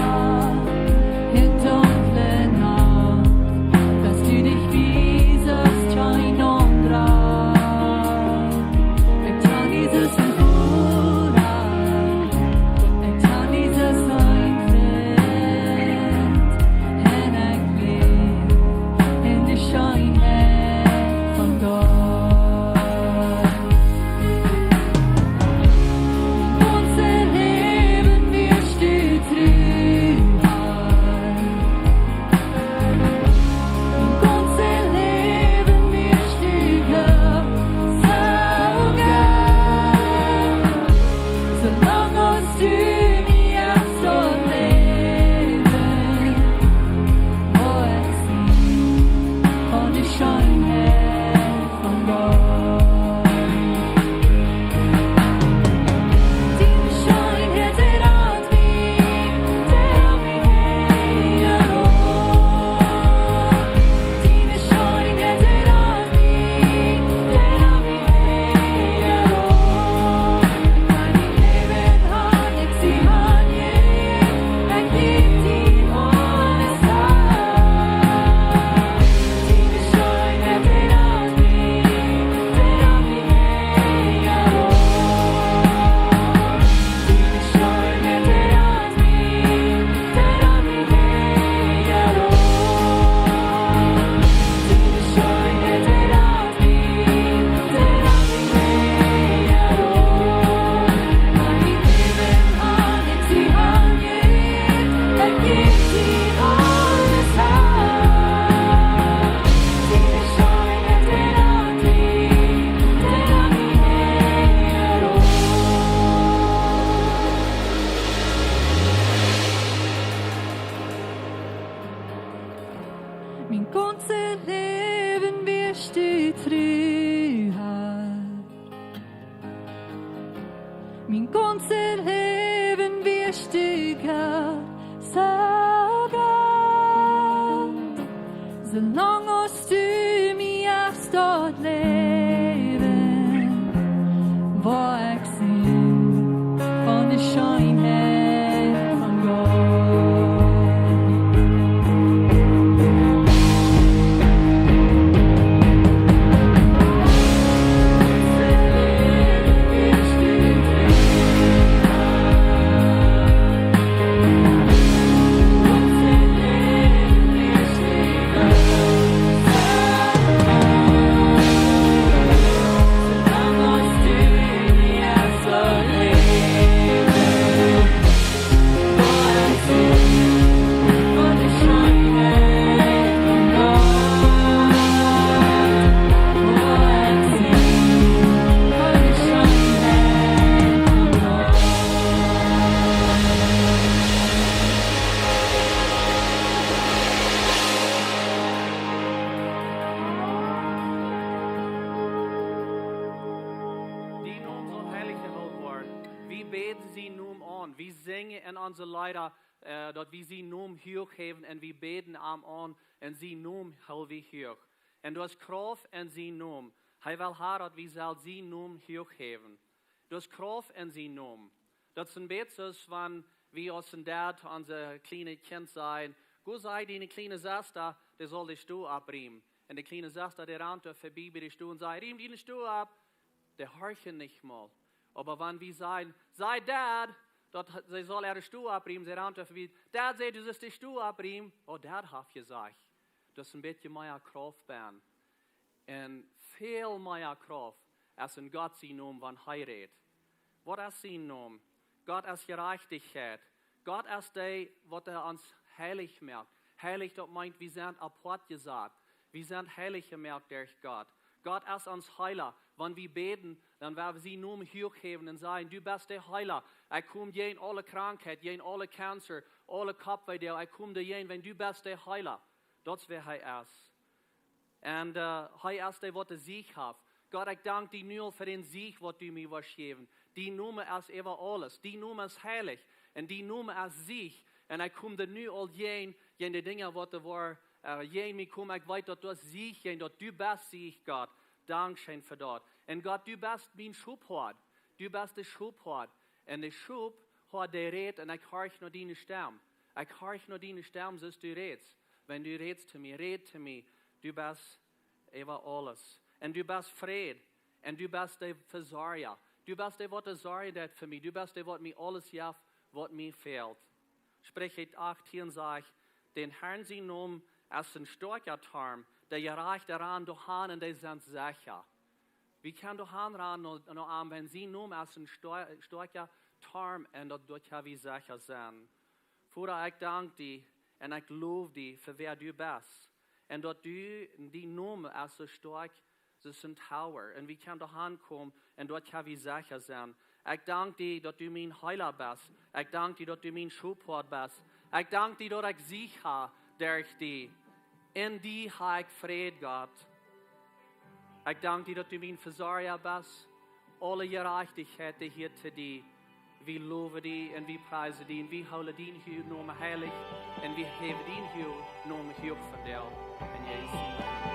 helt dunkle natt, fast du dich visast kein andra. Jag kan Jesus en fura, jag kan Jesus en fred. Shine here from God. Mein ganzes Leben wirst du Gott sagen. Solange hast du mich aufs dort leben, war ich sing von der Schönheit von Gott. Dat we zien noem hoog geven en we beden aan en zien noem heel we hoog. En dus kracht en zien noem. Hij wil haar dat we zal zien noem hoog geven. Dus kracht en zien noem. Dat is een beetje van wie als een dad onze kleine kind zijn. Go zei die kleine zuster, die soll de stoel abriemen. En de kleine zuster die rannte voorbij bij de stoel en zei, riem die stoel ab. Die horchen nicht mal. Aber wenn wir sagen, sei Dad, dat zij zal de stoel abriemen, zij rannte voorbij. Dad zei, du sollst de stoel abriemen. Oh, Dad hat gesagt. Dat is een beetje meer kracht ben. En veel meer kracht als in God zijn naam van hij redt. Wat is zijn naam? God is gerechtigheid. God is die, wat ons heilig maakt. Heilig, dat meint, wir sind apart gesagt. Wir sind heilig gemerkt durch Gott. Gott ist uns Heiler. Wenn wir beten, dann werden wir sie nur hochheben und sagen, du bist der Heiler. Ich komme dir in alle Krankheit, dir in alle Cancer, alle Kopfweh, ich komme dir in, wenn du bist der Heiler. Das ist wer er ist. Und er ist der, was der Sieg hat. Gott, ich danke dir nur für den Sieg, was du mir was geben. Die Nummer ist über alles. Die Nummer ist heilig. Und die Nummer ist Sieg. Und ich komme dir nur all die Dinge, was da war, mir komme, ich weiß, dass du Sieg, dass du bist Sieg, Gott. Dankeschön für das. Und Gott, du bist mein Schubhort. Du bist der Schubhort. Und der Schubhort, der redet, und ich höre nur deine Stimme. Ich höre nur deine Stimme, so du redest. Wenn du redest zu mir, red zu mir. Du bist über alles. Und du bist Fried. Und du bist der Versorger. Du bist der, was sorgt für mich. Du bist der, was mir alles hilft, was mir fehlt. Sprich 18 sagt, den Herrn sie nun als ein starker Turm, der erreicht daran durch Han und der sind sicher. Wie kann durch Han ran noch an, wenn sie nun als ein starker Turm und dort kann wir sicher sein. Vater, ich danke dir und ich lobe dir für wer du bist. Und dort du die Nummer als so stark, das ist ein Tower. Und wir können durch Han kommen und dort kann wir sicher sein. Ich danke dir, dass du mein Heiler bist. Ich danke dir, dass du mein Schubhort bist. Ich danke dir, dass ich Sieg habe durch dich. In die habe ich Frieden, Gott. Ich danke dir, dass du mein Versorger bist. Alle Gerechtigkeit hier zu dir. Wir loben dich und wir preisen dich und wir holen deinen Namen heilig und wir heben deinen Namen hoch von dir. In Jesu Namen.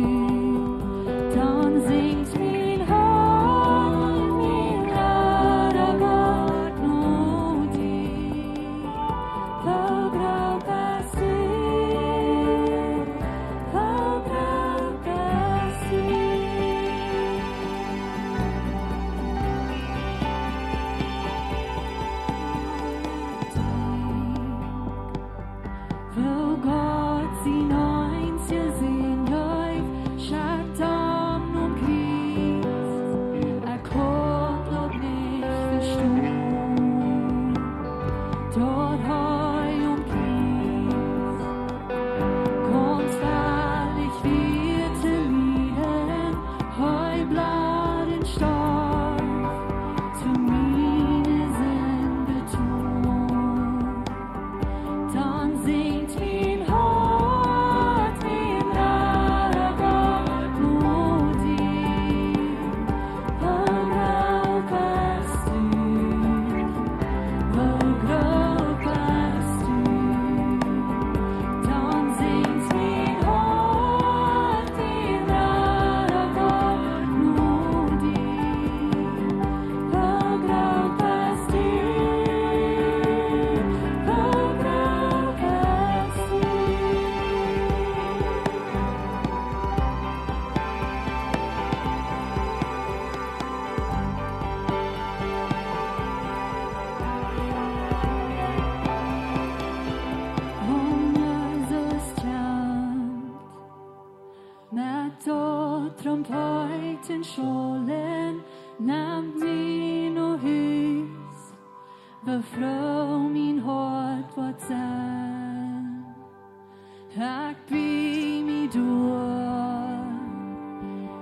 Du trompeten skjolden, nämnt min och hus, var från min hårt vart sen. Tack bli mi dår,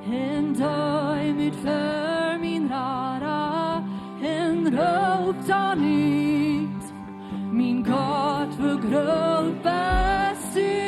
en dag mitt för min rara, en rop ta nytt, min gott för gropa styr.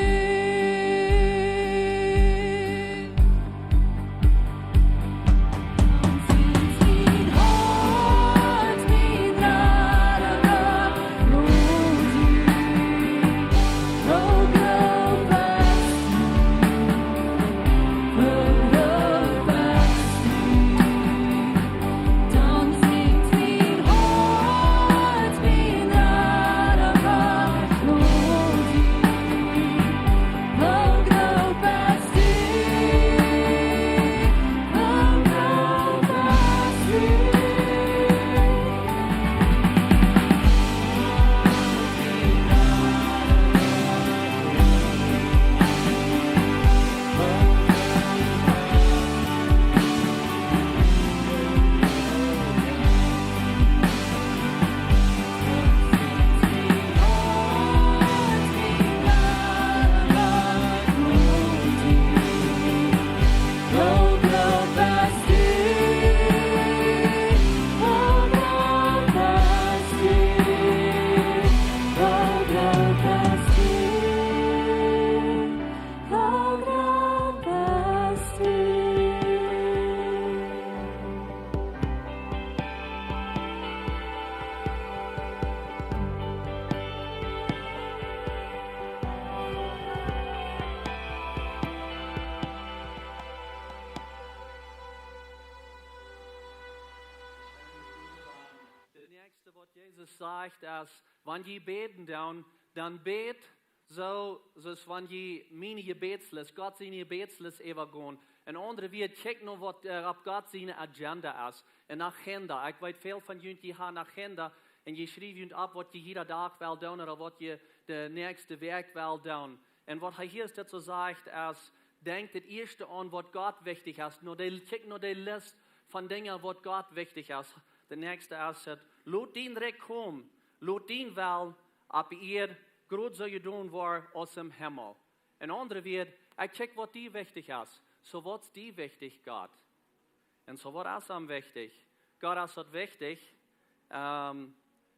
Jesus sagt, dass wenn je beten, dann bet so als wenn je meine Gebetslist, Gott seine Gebetslist übergehen. En andere weer checken nog wat op God zijn agenda is. En agenda. Ik weet veel van jullie die hebben agenda. En je schrijft op wat je iedere dag wil doen. Of wat je de nächste werk wil doen. En wat hij hier dazu zegt is. Denk het eerste aan wat God wichtig is. Check nog de list van dingen wat God wichtig is. De nächste is het. Laat dien rek komen. Laat dien wel op eer groot zou je doen worden als im Himmel. En andere weer. Ik check wat die wichtig is. So wat is die wichtig, Gott? En so wat is hem wichtig? Gott is het wichtig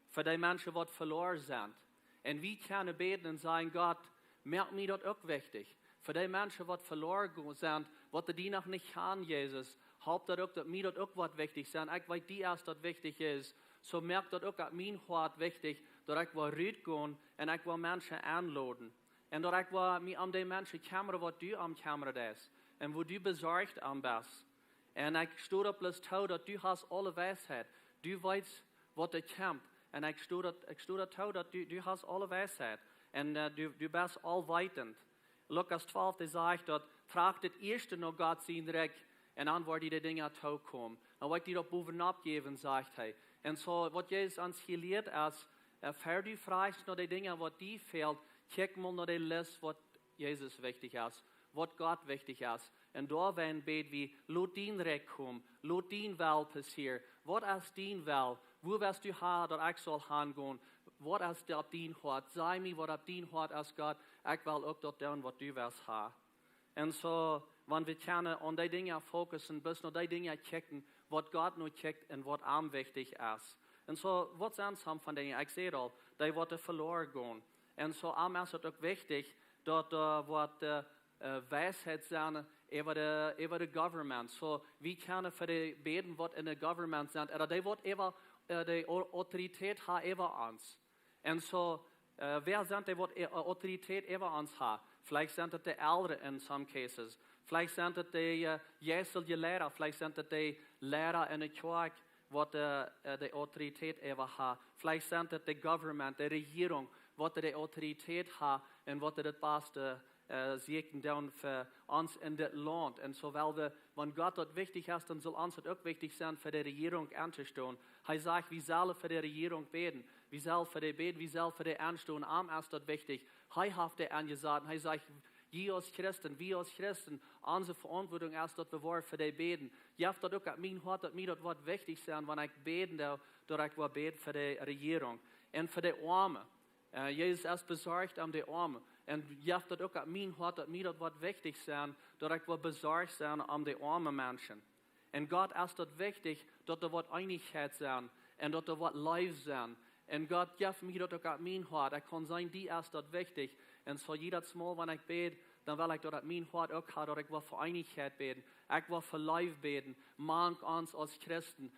voor die mensen wat verloren zijn. En wie kunnen beten en zeggen, Gott, maak mij dat ook wichtig. Voor die mensen wat verloren zijn, wat die nog niet gaan, Jezus, help dat ook, dat mij dat ook wat wichtig zijn. Ik weet die als dat wichtig is. So merk dat ook dat mijn hart wichtig, dat ik wil uitgaan en ik wil mensen aanladen. En dat ik wil mij aan die mensen kameren wat du aan kameren is. En wo du bezorgd aan bist. En ik stoot op les toe dat du hast alle wijsheid. Du weet wat er komt. En ik stoot op toe dat du hast alle wijsheid. En du bist alwetend. Lukas 12 die zegt dat vraag het eerste naar God zijn rijk. En dan wordt die dingen toekomen. Dan wordt die dat bovenop geven, zegt hij. En zo wat Jezus ons geleerd is. Ver du vraagt naar die dingen wat die fehlt. Kijk maar naar de les wat Jezus wichtig is. Wat God wichtig is. En daar werden we, laat dien rijk komen. Laat dien wel passeren. Wat is dien wel? Wo wirst du haar dat ik zal gaan gaan? Wat is dat dien hart? Zeg mij wat op dien hart is, God. Ik wil ook dat doen wat du wirst haar. En zo, wanneer we kunnen aan die dingen focussen, bis naar die dingen kijken, wat God nu kijkt en wat aan wichtig is. En zo, wat zijn sommige van dingen? Ik zei al, die worden verloren gaan. En zo, aan is het ook wichtig, dat wat wijsheid zijn over de government. So, wie kunnen voor de beden wat in de government zijn, en die wordt over de autoriteit hebben over ons. En zo, wer zijn die wat autoriteit over ons hebben? Vielleicht zijn het de ouderen in some cases. Vielleicht zijn het de jezelfde leraar. Vielleicht zijn het de leraar in de kerk wat de autoriteit over hebben. Vielleicht zijn het de government, de regering, wat de autoriteit hebben en wat het beste zeker doen voor ons in dit land. En zowel wanneer God dat wichtig is, dan zal ons het ook wichtig zijn voor de regering aan te staan. Hij zegt, wie zal voor de regering beden? Wie zal voor de beden? Wie zal voor de aanstaan? Am is dat wichtig. Hij heeft het aangezet. Hij zegt, wir als Christen, unsere Verantwortung ist, dass wir für die beten. Ich habe das auch an mein Hart, dass mir das wird wichtig sein, wenn ich beten, dass ich bete für die Regierung und für die Armen. Jesus ist besorgt um die Armen. Und ich habe das auch an mein Hart, dass mir das wird wichtig sein, dass ich besorgt sein um die armen Menschen. Und Gott ist das wichtig, dass da wird Einigkeit sein und dass da wird Life sein. Und Gott gibt mir das auch an mein Hart. Ich kann sein, die ist das wichtig. Und so jedes Mal, wenn ich bete, dann will ich, dass mein Hart auch hat, dass ich will für Einigkeit beten. Ich will für Life beten. Manch uns als Christen.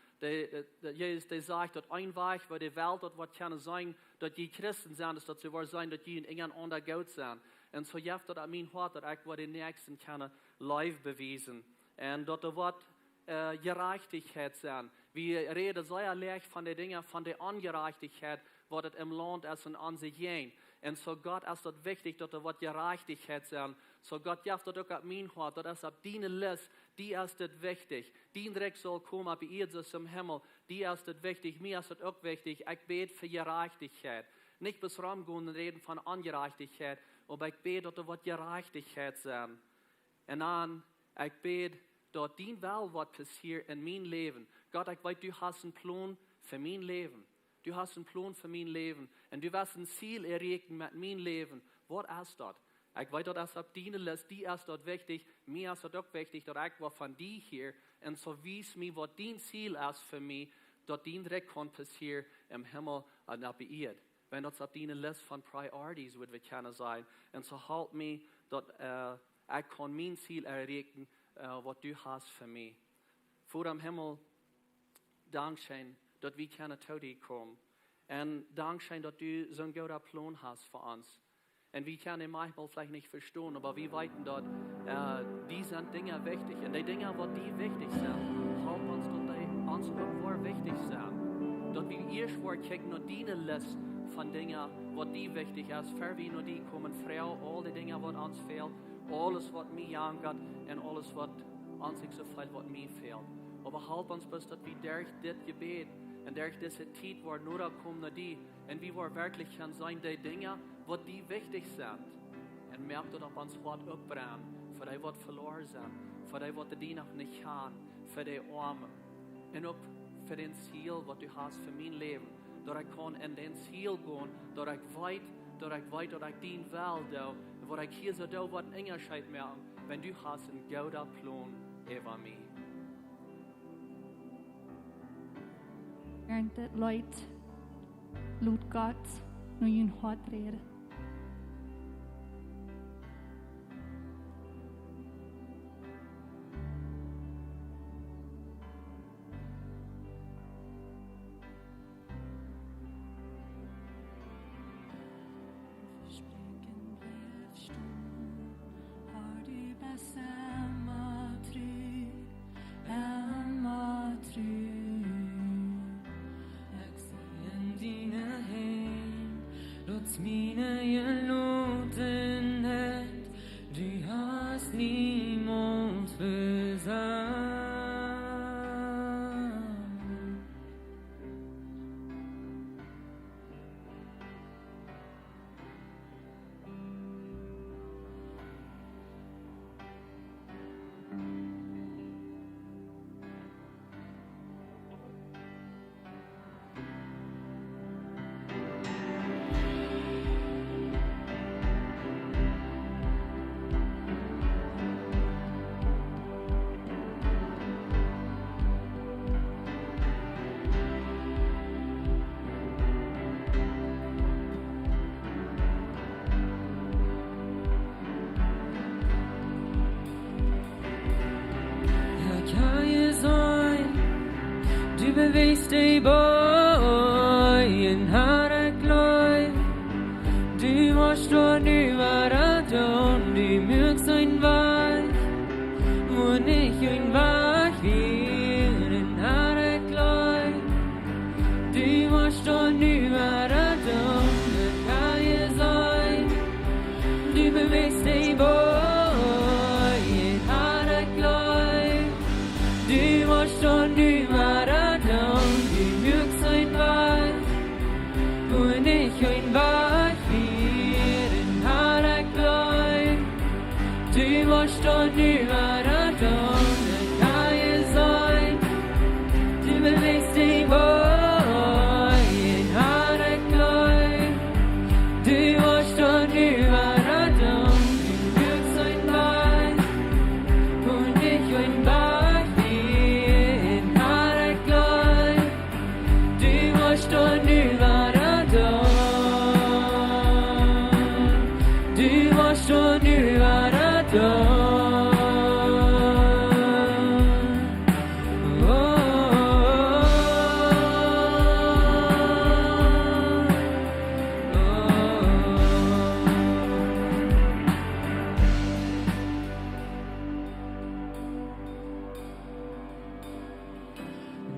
Jesus, der sagt, dass ein Weg für die Welt, das wird keine sein, dass die Christen sind, dass sie wollen sein, dass die in irgendeiner Gott sind. Und so gibt das an mein Hart, dass ich den Nächsten keine Life beweisen. Und dass da wird Gerechtigkeit sein. Wir reden sehr leicht von den Dingen, von der Ungerechtigkeit, was es im Land ist und an sich gehen. Und so Gott ist das wichtig, dass da wird Gerechtigkeit sein. So Gott gibt das auch an mein Hart, dass es ab deine List, die ist das wichtig. Dein Recht soll kommen, aber Jesus im Himmel, die ist das wichtig. Mir ist das auch wichtig. Ich bete für Gerechtigkeit. Nicht bis rumgehen und reden von Ungerechtigkeit, aber ich bete, dass da wird Gerechtigkeit sein. Und dann, ich bete, dass dein Will wird passieren in meinem Leben. Gott, ich weiß, du hast einen Plan für mein Leben. Du hast einen Plan für mein Leben. Und du wirst ein Ziel erreichen mit meinem Leben. Was ist das? Ich weiß, dass das auf deine Liste, die ist dort wichtig. Mir ist das auch wichtig, dass ich von dir hier. Und so wies mir, was dein Ziel ist für mich, dass dein Recht kann passieren im Himmel und auf der Erde. Wenn das auf deine Liste von Priorities wird, wir können sein. Und so halt mich, dass ich kann mein Ziel erreichen, was du hast für mich. Vor dem Himmel, Dankeschön, dass wir keine Tode kommen. Und Dankeschön, dass du so einen guten Plan hast für uns. Und wir können manchmal vielleicht nicht verstehen, aber wir wissen, dass die sind Dinge wichtig. Und die Dinge, die wichtig sind, halten uns, dass die uns auch wichtig sind. Dass wir erst kicken und deine Liste von Dingen, was die wichtig ist, für wir nur die kommen, Frau, all die Dinge, was uns fehlt, alles, was mir angeht und alles, was uns so fehlt, was mir fehlt. Aber halt uns bis, dass wir durch das Gebet und durch diese Zeit, wo nur kommen nach die, und wie wir wirklich kann sein, die Dinge, was die wichtig sind. Und merkt, dass uns Wort abbrennen, für die, was verloren sind, für die, was die noch nicht haben, für die Armen. Und auch für den Ziel, was du hast für mein Leben. Dass ich kann in den Ziel gehen, dass ich weiß, dass ich den will, wo ich hier so da was einen Unterschied merken, wenn du hast einen guten Plan über mich. Während die Leute laut Gott nur in Hort reden. Bewees die boy in haar klooi. Du was door nu waar doen, die moet zijn waar. Moet ik een waar hier in haar klooi. Du was door nu waar doen, dat ga je zijn. Du bewees die boy in haar klooi. Du was door nu waar. Du warst dort überall und kann es sein. Du bewegst dich wohl in Hareklein. Du warst dort überall und du wirkst ein Bein. Und ich bin bei dir in Hareklein. Du warst dort überall Du warst dort überall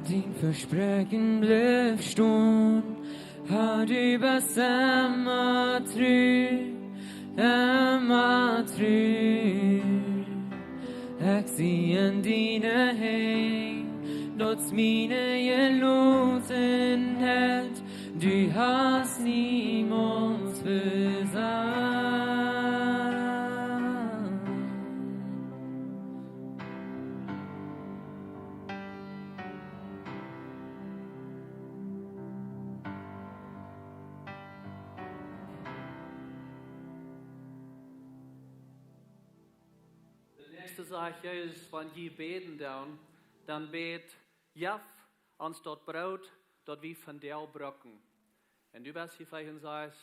Din Versprechen bleef stån, har du bestämma trygg, Jag ser dina häng, trots mina gelosenhet, du har Simons försang. Nächste Sache ist, wenn die beten dann bet Jeff ans dort Brot, dort wie von der Brocken. Und du bist hier vielleicht und sagst,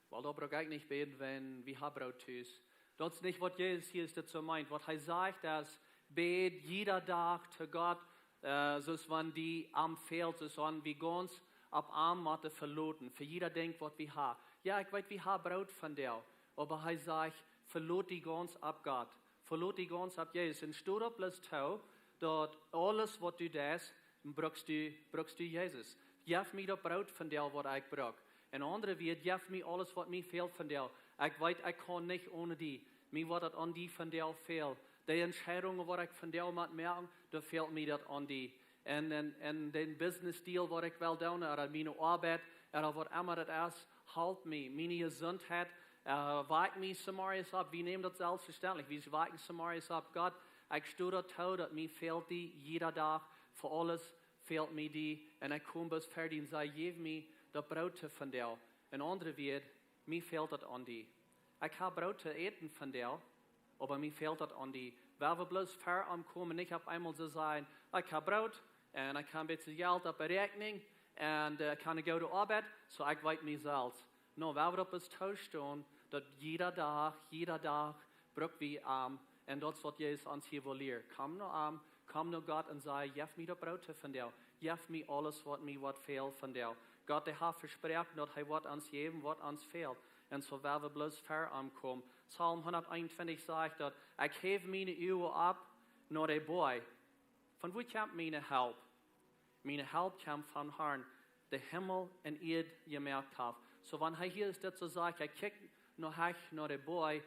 weil da brauche ich nicht beten, wenn wir haben Brot tust. Das ist nicht, was Jesus hier dazu meint. Was er sagt, dass bet jeder Tag zu Gott, so ist, wenn die am fehlt, so ist, wenn wir ganz ab Armmatte verloten. Für jeder denkt, was wir haben. Ja, ich weiß, wir haben Brot von der. Aber er sagt, verlot die ganz ab Gott. Verlot die ganz ab Jesus. Und steh da bloß tau, dort alles, was du das, brauchst du Jesus. Gib mir das Brot von der, was ich brauche. Und andere wird, gib mir alles, was mir fehlt von der. Ich weiß, ich kann nicht ohne die. Mir wird das an die von der fehlt. Die Entscheidungen, was ich von der merken, da fehlt mir das an die. Und den Business-Deal, was ich will tun, oder meine Arbeit, oder was immer das ist, halt mich. Meine Gesundheit, weik mich Samarias ab. Wir nehmen das selbstverständlich. Wir weichen Samarias ab. Gott, ich stehe da tot, dass mir fehlt die jeder Tag. Für alles fehlt mir die. Und ich komme bis fertig und sage, gib mir das Brot von der. Und andere wird, mir fehlt das an die. Ich habe Brot zu eten von der, aber mir fehlt das an die. Weil wir bloß fair ankommen, ich habe einmal zu sagen, ich habe Brot und ich kann ein bisschen Geld auf der Rechnung und kann gehen zur Arbeit, so ich weiß mir selbst. No, weil wir das tauschen, dass jeder Tag braucht wir arm. Und das wird Jesus uns hier wollen. Komm nur arm, komm nur Gott und sag, gib mir das Brot von dir. Gib mir alles, was mir fehlt von dir. Gott, der hat versprochen, dass er wird uns geben, was uns fehlt. Und so werden wir bloß fair ankommen. Psalm 121 sagt, dass ich gebe meine Uhr ab, nur der Boy. Von wo kommt meine Help? Meine Help kommt von Herrn, der Himmel und Erde gemerkt hat. So wenn er hier ist, dazu sagt, er kickt nur der Boy,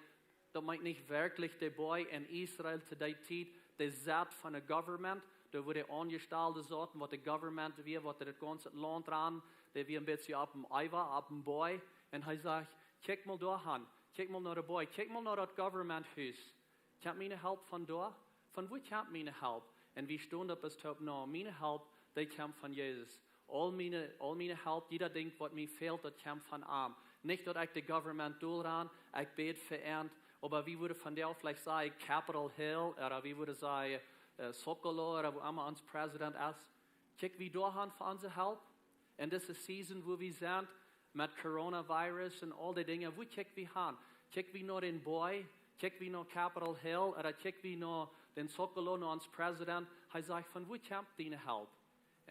das meint nicht wirklich der Boy in Israel zu der Zeit, der Satz von der Government, da wurde angestellt, was der Government wir, was das ganze Land dran, der wir ein bisschen ab dem Eiver, ab dem Boy, und er sagt, kick mal da an, kick mal nach der Boy, kick mal nach das Government-Haus. Kommt meine Help von da? Von wo kommt meine Help? Und wir stehen da bis top, no, meine Help, die kommt von Jesus. All meine Help, jeder denkt, was mir fehlt, das kommt von ihm. Nicht, dass ich die Government durchran, ich bete für Ernst, aber wie würde von der vielleicht sagen, Capitol Hill, oder wie würde sagen, Sokolo, oder wo immer uns Präsident ist. Kick wie durchhan für unsere Help. In dieser Season, wo wir sind, mit Coronavirus und all die Dinge, wo kick wir hin? Kick wie nur den Boy, kick wie nur Capitol Hill, oder kick wie nur den Sokolo, nur uns Präsident. Er sagt, von wo kommt deine Help?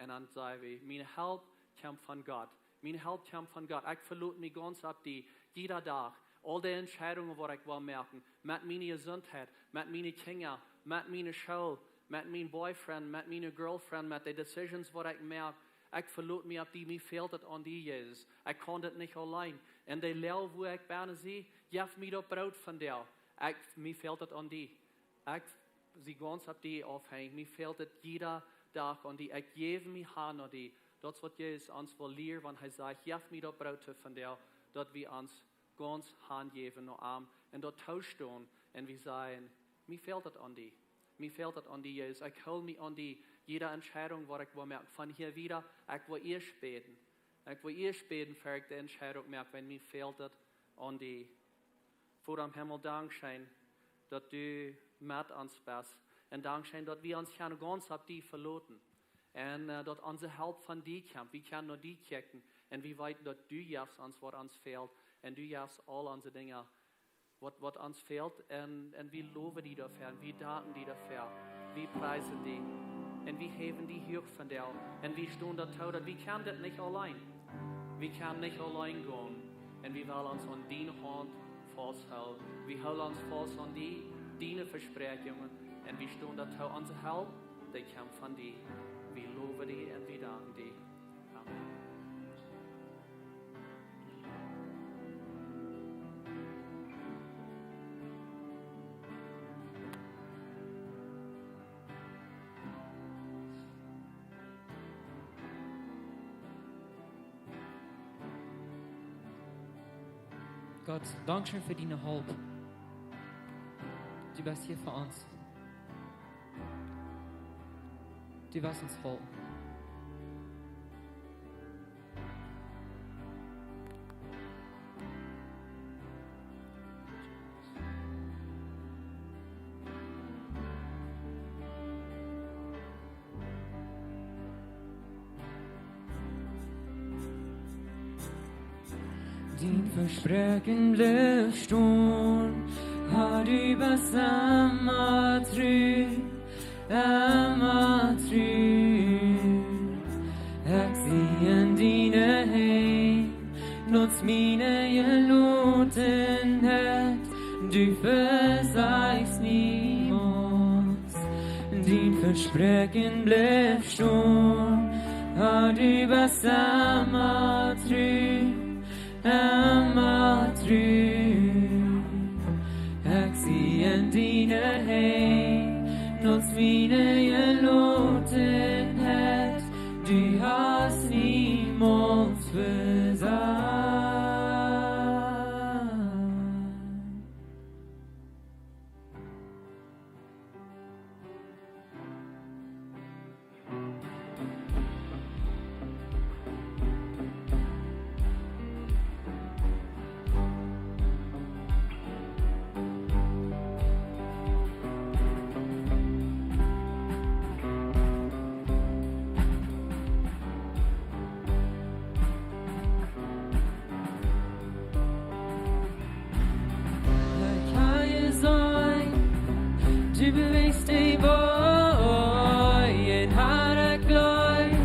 Und dann sagen wir, meine Help kommt von Gott. Meine Help kommt von Gott. Ich verlute mich ganz ab die, jeder Tag. All die Entscheidungen, die ich will merken. Mit meiner Gesundheit, mit meinen Kindern, mit meiner Schule, mit meinem Boyfriend, mit meiner Girlfriend, mit den Decisions, die ich merke. Ich verlute mich ab die, mir fehlt es an die, Jesus. Ich kann das nicht allein. Und die Lehre, wo ich bin, sie, gib mir das Brot von dir. Mir fehlt es an die. Sie ganz ab die aufhängen. Mir fehlt es jeder Tag an die. Ich gebe mir an an die. Das wird Jesus uns will lehren, wenn er sagt, gib mir das Brot von dir, dass wir uns ganz hingeben, nur arm. und dort stehen und wir sagen, mir fehlt das an die. Mir fehlt das an die, Jesus. Ich hol mich an die, jede Entscheidung, wo ich merke, von hier wieder, ich will ihr späten. Ich will ihr späten, für ich die Entscheidung merke, wenn mir fehlt das an die. Vor dem Himmel, Dankeschön, dass du mit uns bist. Und Dankeschön, dass wir uns keine ganz auf die verloren. Und dass unsere Hilfe von dir kommt. Wir können nur die checken. Und wir wissen, dass du jetzt uns, was uns fehlt. Und du jetzt all unsere Dinge, was uns fehlt. Und wir loben dich dafür. Und wir danken dir dafür. Wir preisen dich. Und wir heben die hoch von dir. Und wir stehen da dass wir können das nicht allein. Wir können nicht allein gehen. Und wir wollen uns an deine Hand festhalten. Wir halten uns fest an deine Versprechungen. Und wir stehen da unsere Hilfe, die kommt von dir. Wir loben dich und wir danken dir. Amen. Gott, Dankeschön für deine Hilfe. Du bist hier für uns. Du wirst uns helfen. Din Versprechen blev stånd, har du bara samma tryck, samma tryck. Jag ser dina hem, låt mina gelotenhet, du försägs niemals. Din Versprechen blev stånd, har du bara samma tryck, samma tryck. Jag ser dina hem, låt mina gelotenhet, du hast niemals versagt. Du bewegst dig i en herreglöj.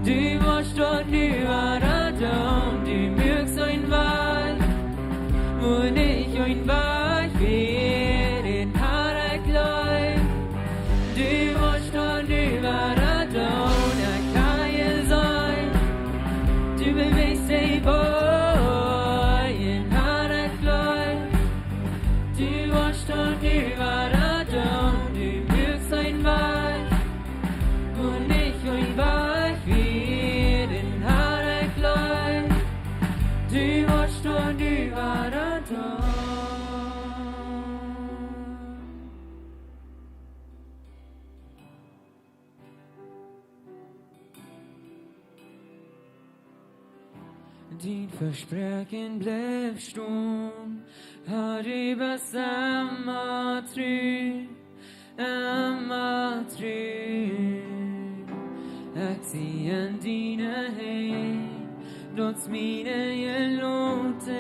Du förstår nu alla dem, du mögs en väg. Och nicht en väg vid en herreglöj. Du förstår nu alla dem, jag kan ju säga. Du bewegst dig i en herreglöj. Du förstår nu alla Din Versprechen blev stånd, har du bara samma tryck, samma tryck. Jag ser dina hem, låt mina gelotenhet,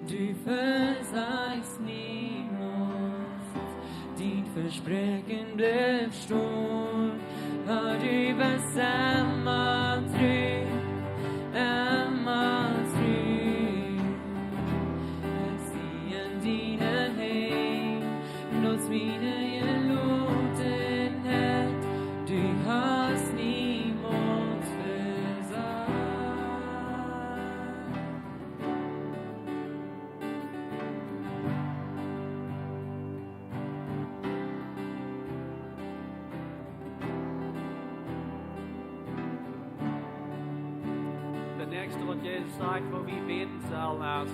du försägs niemals. Din Versprechen blev stånd, har du bara samma tryck, samma tryck. Jag ser dina hem, låt mina gelotenhet, du hast niemals versagt. Das nächste, was Jesus sagt, wo wir beten sollen,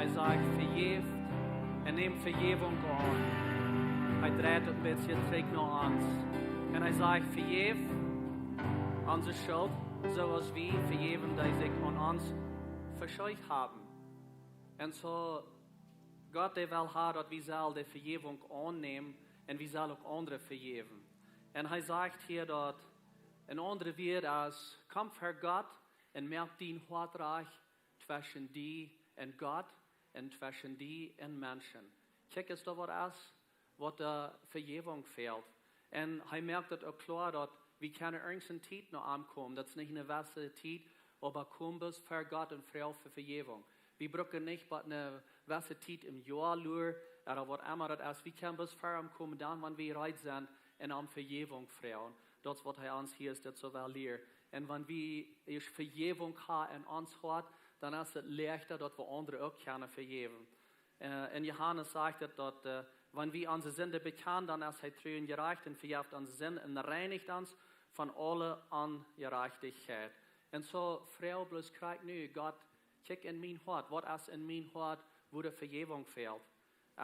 ist, sagt, vergeeft en neem Vergebung an. Er dreht ein bisschen zurück nach uns. Und er sagt, vergeef unsere Schuld, so als wir vergeben, die sich an uns verscheucht haben. Und so, Gott, der will haben, dass wir sollen die Vergebung annehmen und wir sollen auch andere vergeben. Und er sagt hier, dass ein anderer wird als, komm für Gott und merkt dein Hartreich zwischen dir und Gott und zwischen dir und Menschen. Check es da was aus, was der Vergebung fehlt. Und er merkt das auch klar, dass wir keine irgendeine Zeit noch ankommen. Das ist nicht eine weiße Zeit, aber kommen bis für Gott und Frau für Vergebung. Wir brauchen nicht bei eine weiße Zeit im Jahr nur, oder was immer das ist. Wir können bis für ihm kommen, dann, wenn wir bereit sind, und um Vergebung fragen. Das ist, was er uns hier ist, das so will lehrt. Und wenn wir Vergebung haben in uns hat, dann ist es leichter, dass wir andere auch können vergeben. Und Johannes sagt, dass wenn wir unsere Sünde bekennen, dann ist er treu und gerecht und vergibt unsere Sünde und reinigt uns von aller Ungerechtigkeit. Und so, Frau, bloß kriegt nu, Gott, check in mein Hart, was ist in mein Hart, wo die Vergebung fehlt.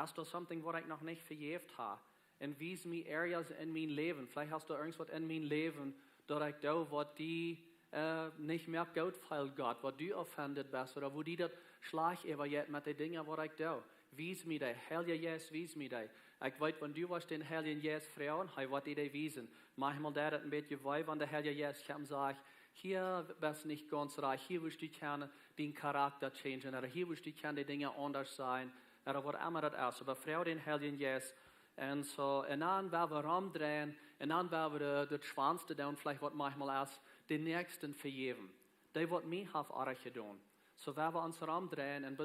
Ist das something, was ich noch nicht vergebt habe? Und wie sind mir Areas in mein Leben? Vielleicht hast du irgendwas in mein Leben, dass ich da, was die nicht mehr gut fällt, Gott, was du offended bist, oder wo die das schlag evaluiert mit den Dingen, was ich da. Wies mir das, Heilige Jesus, wies mir das. Ich weiß, wenn du was den Heiligen Jesus fragen, ich will dir wiesen. Manchmal der das ein bisschen weh, wenn der Heilige Jesus kommt und sagt, hier bist du nicht ganz reich, hier willst du gerne den Charakter changen, oder hier willst du gerne die Dinge anders sein, oder was immer das ist. Aber frau den Heiligen Jesus. Und so, und dann werden wir rumdrehen, und dann werden wir das Schwanzte da und vielleicht was manchmal ist, den Nächsten vergeben. Die wird mir auf Arche tun. So werden wir uns rumdrehen und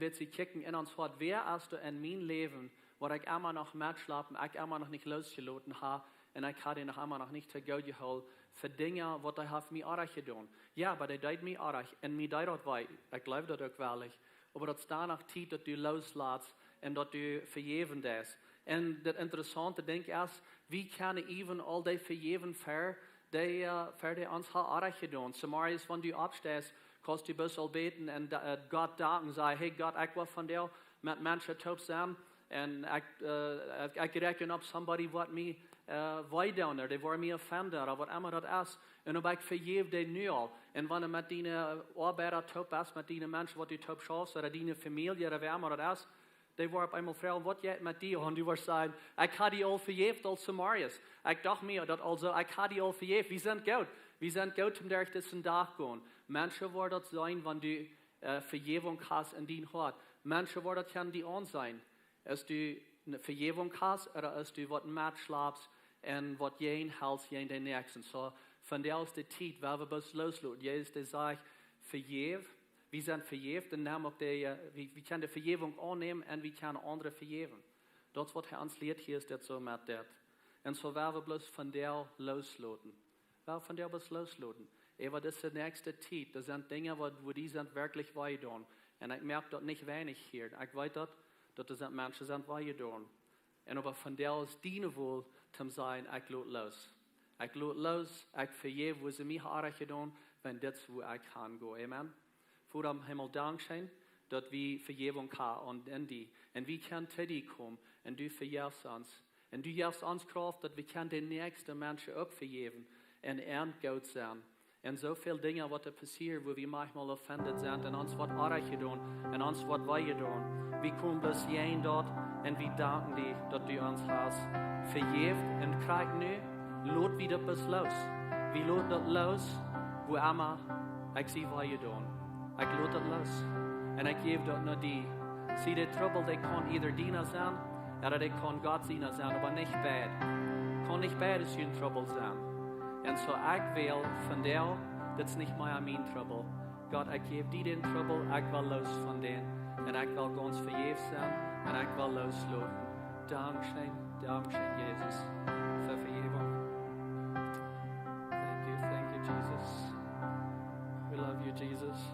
wird sie kicken in uns Hort, wer ist du in mein Leben, wo ich immer noch mitschlafen, ich immer noch nicht losgelassen habe, und ich habe noch immer noch nicht zu Gott geholt, für Dinge, was ich auf mir Arche tun. Ja, aber die deit mir Arche, und mir deit das weit, ich glaube das auch wirklich, aber das danach Zeit, dass du loslässt, und dass du vergeben das. Und das interessante Ding ist, wie kann ich even all die vergeben für die uns Arche tun. Samarias, wenn du abstehst, kannst du bis beten und Gott danken und sagen, hey Gott, ich will von dir mit Menschen taub sein und ich rechne ob somebody what me weh down there, die wollen mir offended oder was immer das ist. Und ob ich vergebe die nur. Und wenn du mit deinen Arbeiter taub bist, mit deinen Menschen, die du taub schaust, oder deine Familie, oder wer immer das ist, die waren auf einmal fragen, was jetzt mit dir? Und du wirst sagen, ich habe die all vergeben als Samarias. Ich dachte mir, dass also, ich habe die all vergeben. Wir sind gut. Wir sind gut, um durch diesen Tag gehen. Menschen werden das sein, wenn du Vergebung hast in dein Hart. Menschen werden das die an sein. Als du eine Vergebung hast, oder als du was mitschlafst, und was jeden Hals, jeden den Nächsten. So, von der aus der Zeit, weil wir bis loslassen. Jesus, der sagt, vergeben. Wir sind vergeben, wir können die Vergebung annehmen und wir können andere vergeben. Das, was uns lehrt, hier ist das so mit das. Und so werden wir bloß von der loslassen. Von der bloß loslassen. Aber das ist die nächste Zeit. Das sind Dinge, wo die sind wirklich weh tun. Und ich merke das nicht wenig hier. Ich weiß dass das sind Menschen, die sind weh tun. Und aber von der aus dienen wohl, zum sein, ich lade los. Ich lade los, ich vergebe, wo sie mich Arche tun, wenn das, wo ich kann gehen. Amen. Vor dem Himmel Dankeschön, dass wir Vergebung haben und in die. Und wir können zu dir kommen und du vergibst uns. Und du gibst uns Kraft, dass wir den nächsten Menschen auch vergeben und gut sein. Und so viele Dinge, was da passiert, wo wir manchmal offended sind und uns was Arche tun und uns was weh tun. Wir kommen bis jeden dort und wir danken dir, dass du uns hast vergeben und kriegen nu, lot wieder bis los. Wir lot das los, wo immer ich sie weh tun. Ich lade das los. Und ich gebe das nur die. Sie, die Trouble, die kann either Diener sein, oder die kann Gott sein, aber nicht bad. Kann nicht bad ist ein Trouble sein. Und so ich will von der, das ist nicht mehr mein Trouble. Gott, ich gebe dir den Trouble, ich will los von denen. Und ich will ganz vergeben sein, und ich will loslassen. Dankeschön, Dankeschön, Jesus, für Vergebung. Thank you, Jesus. We love you, Jesus.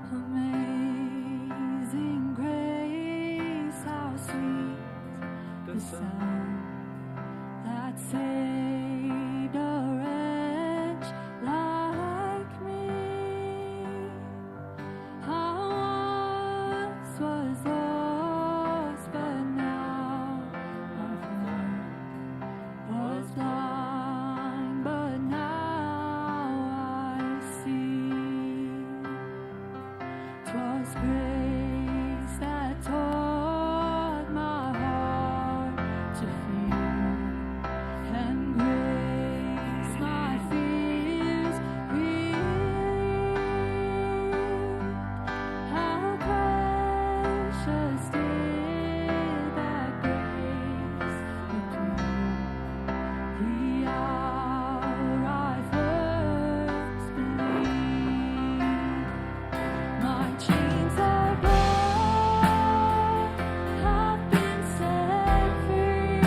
Amazing grace, how sweet the sound that saved a wretch like me. I once was lost, but now I'm found. Was blind, but now I see. 'Twas grace that taught my heart to fear, and grace my fears relieved. How precious did that grace appear the hour I first believed. My chains are gone, I've been set free.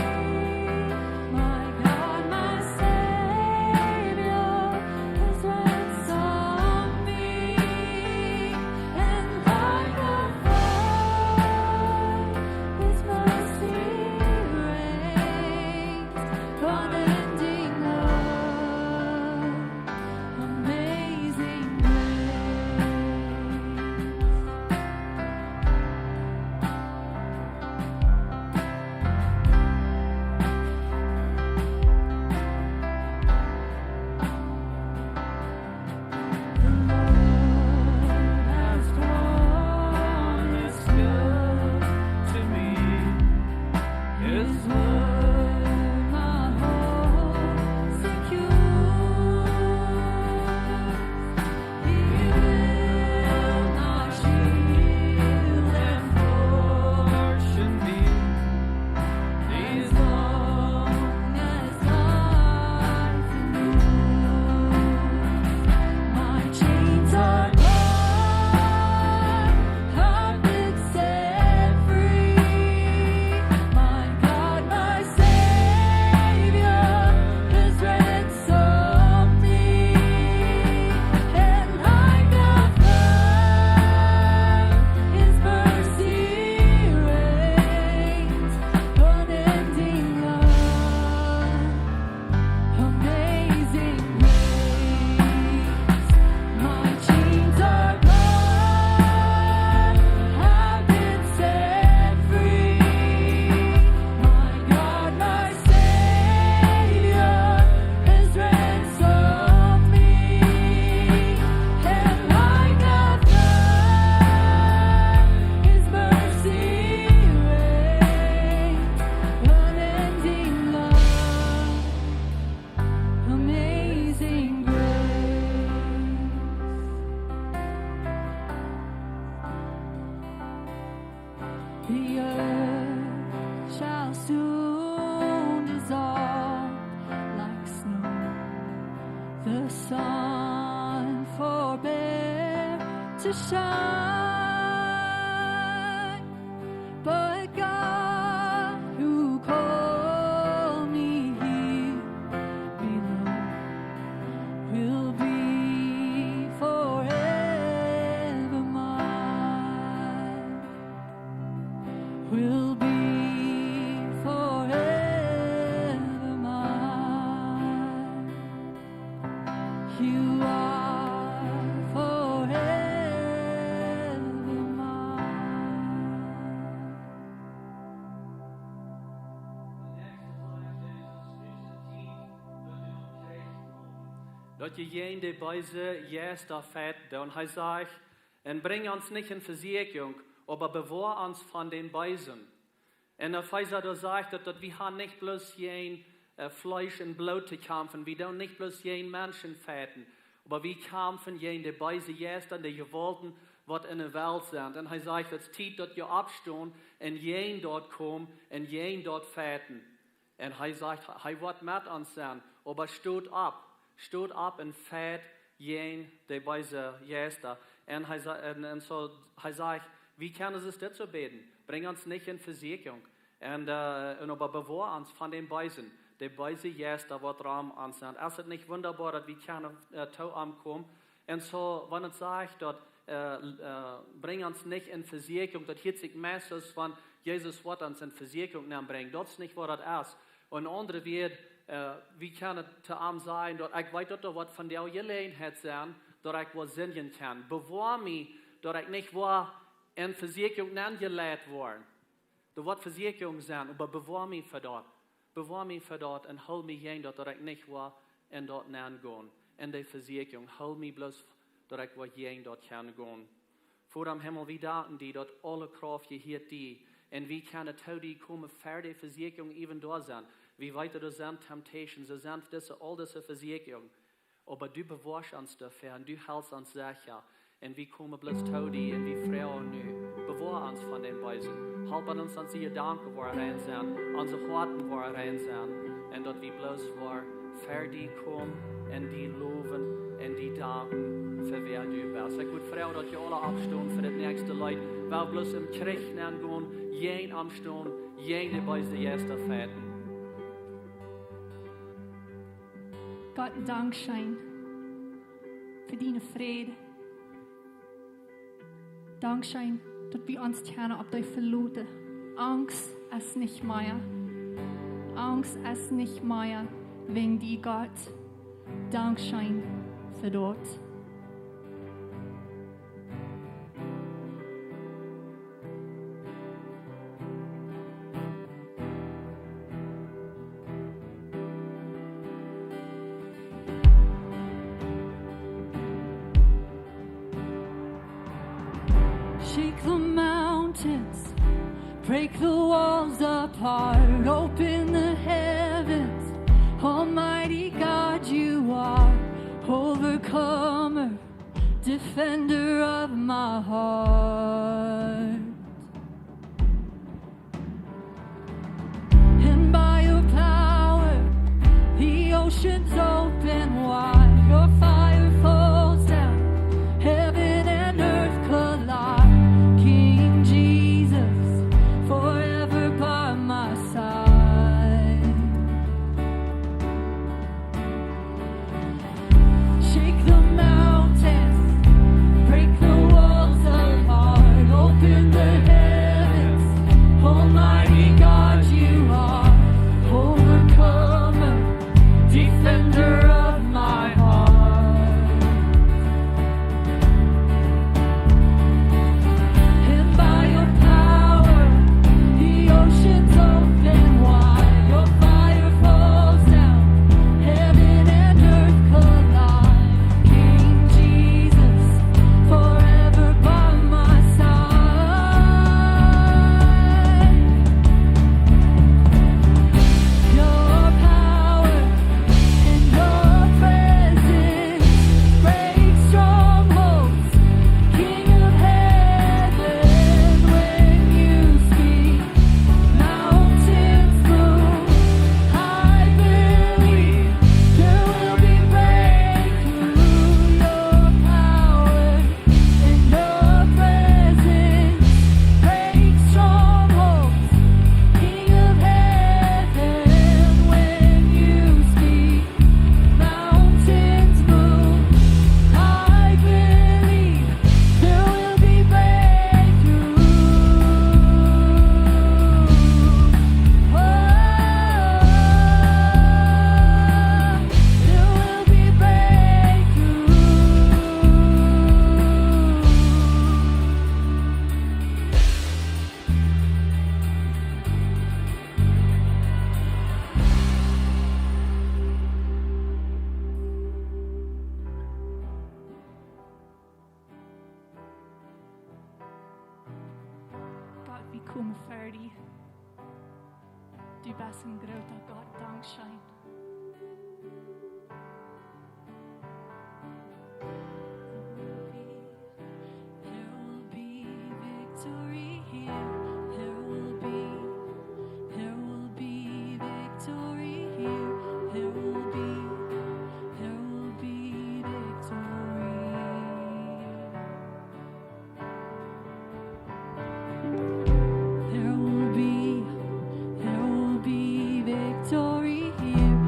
My God, my Savior has ransomed me, and like a flood, His mercy reigns, unending love, amazing grace. The Lord has promised good to me. His word, my hope secure. He will my shield and portion be, as long as life endures. My chains are gone, I've been set free. My God, my Savior has ransomed me, and like a flood, His mercy reigns, unending love, amazing grace. My chains are gone, I've been set free. My God, my Savior has ransomed me, and like a flood, His mercy reigns, unending love, amazing grace. The earth shall soon dissolve like snow. The sun forbear to shine, but God who called me here below will be forever mine. Will be forever mine. You are forever mine. Dat je geen de Beise yes da fett, und hij sagt, en bring uns nicht in Versuchung, aber bewahr uns von den Beisen. Und der Pfizer da sagt, dass wir haben nicht bloß jen Fleisch und Blut zu kämpfen, wir don't nicht bloß jen Menschen fetten, aber wir kämpfen jen de Beise yes an die Gewalten, was in der Welt sind. Und er sagt, es ist Zeit, dass ihr abstehen und jen dort kommen und jen dort fetten. Und er sagt, er wird mit uns sein, aber steht ab und fett jen de Beise yes da. Und er sagt, wie können es dazu beten? Bring uns nicht in Versuchung. Und aber bewahr uns von den Beisen. Die Beise yes da wird Raum uns sein. Es ist nicht wunderbar, dass wir können zu ankommen. Und so, wenn es sagt, dass bring uns nicht in Versuchung, das hier sich meistens von Jesus wird uns in Versuchung bringen. Das ist nicht, was das ist. Und andere wird, wie kann es zu ihm sein, dass ich weiß, dass was von der Gelegenheit sein, dass ich was singen kann. Bewahr mich, dass ich nicht war in Versuchung angeleitet worden. Das wird Versuchung sein, aber bewahr mich für dort. Bewahr mich für dort und hol mich hin, dass ich nicht war in dort gehen. In der Versuchung, hol mich bloß, dass ich war hin dort gehen. Vor dem Himmel, wie danken die, dass alle Kraft hier die. Und wie kann es die kommen, für die Versuchung even da sein? Wie weit das sind Temptations, das sind all diese Versuchungen. Aber du bewahrst uns dafür und du hältst uns sicher. Und wie kommen bloß die und wie Frauen nu. Bewahr uns von den Weisen. Halb uns an sie Gedanken, wo rein sind, unsere Worten, wo rein sind. Und dass wir bloß war, für die kommen und die loben und die danken, für wer du bist. Ich würde Frau, dass ihr alle abstehen für das nächste Leid, weil bloß im Kirchen angehen, jeden amstehen, jede Weise erste Fäden. Gott, Dankschein für deine Vrede. Dankschein, dass wir uns gerne auf dich verlaten. Angst ist nicht mehr. Angst ist nicht mehr wegen die Gott. Dankschein für dort. Shake the mountains, break the walls apart, open the heavens. Almighty God, you are overcomer, defender of my heart. And by your power, the oceans open wide, your fire falls down, heaven and earth collide. King Jesus, forever by my side. Shake the mountains, break the walls apart, open the heavens. Almighty God, you are overcomer, defender of my heart. And by your power, the oceans open wide, your fire falls down, heaven and earth collide. King Jesus, forever by my side. Your power and your presence break strongholds. King of heaven, when you speak, mountains move. I believe there will be breakthrough. Your power and your presence break strongholds. King of heaven, when you speak, mountains move. I believe there will be breakthrough. There will be breakthrough. Gott, wie kommen fertig. Du bist ein großer Gott, Dankschein. There will be victory here. There will be victory here. There will be victory. There will be victory here.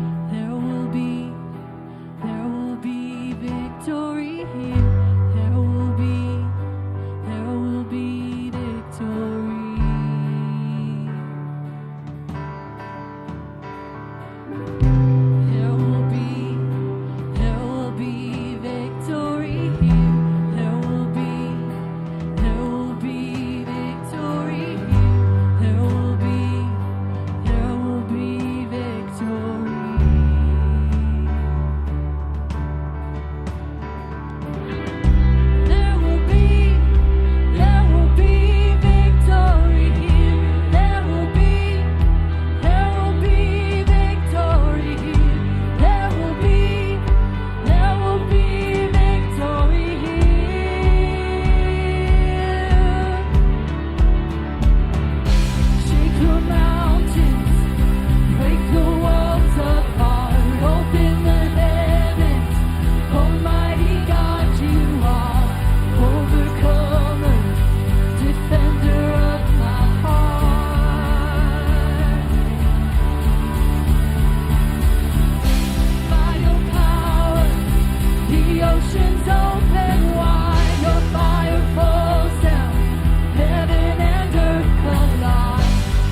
oceans open wide, your fire falls down, heaven and earth collide.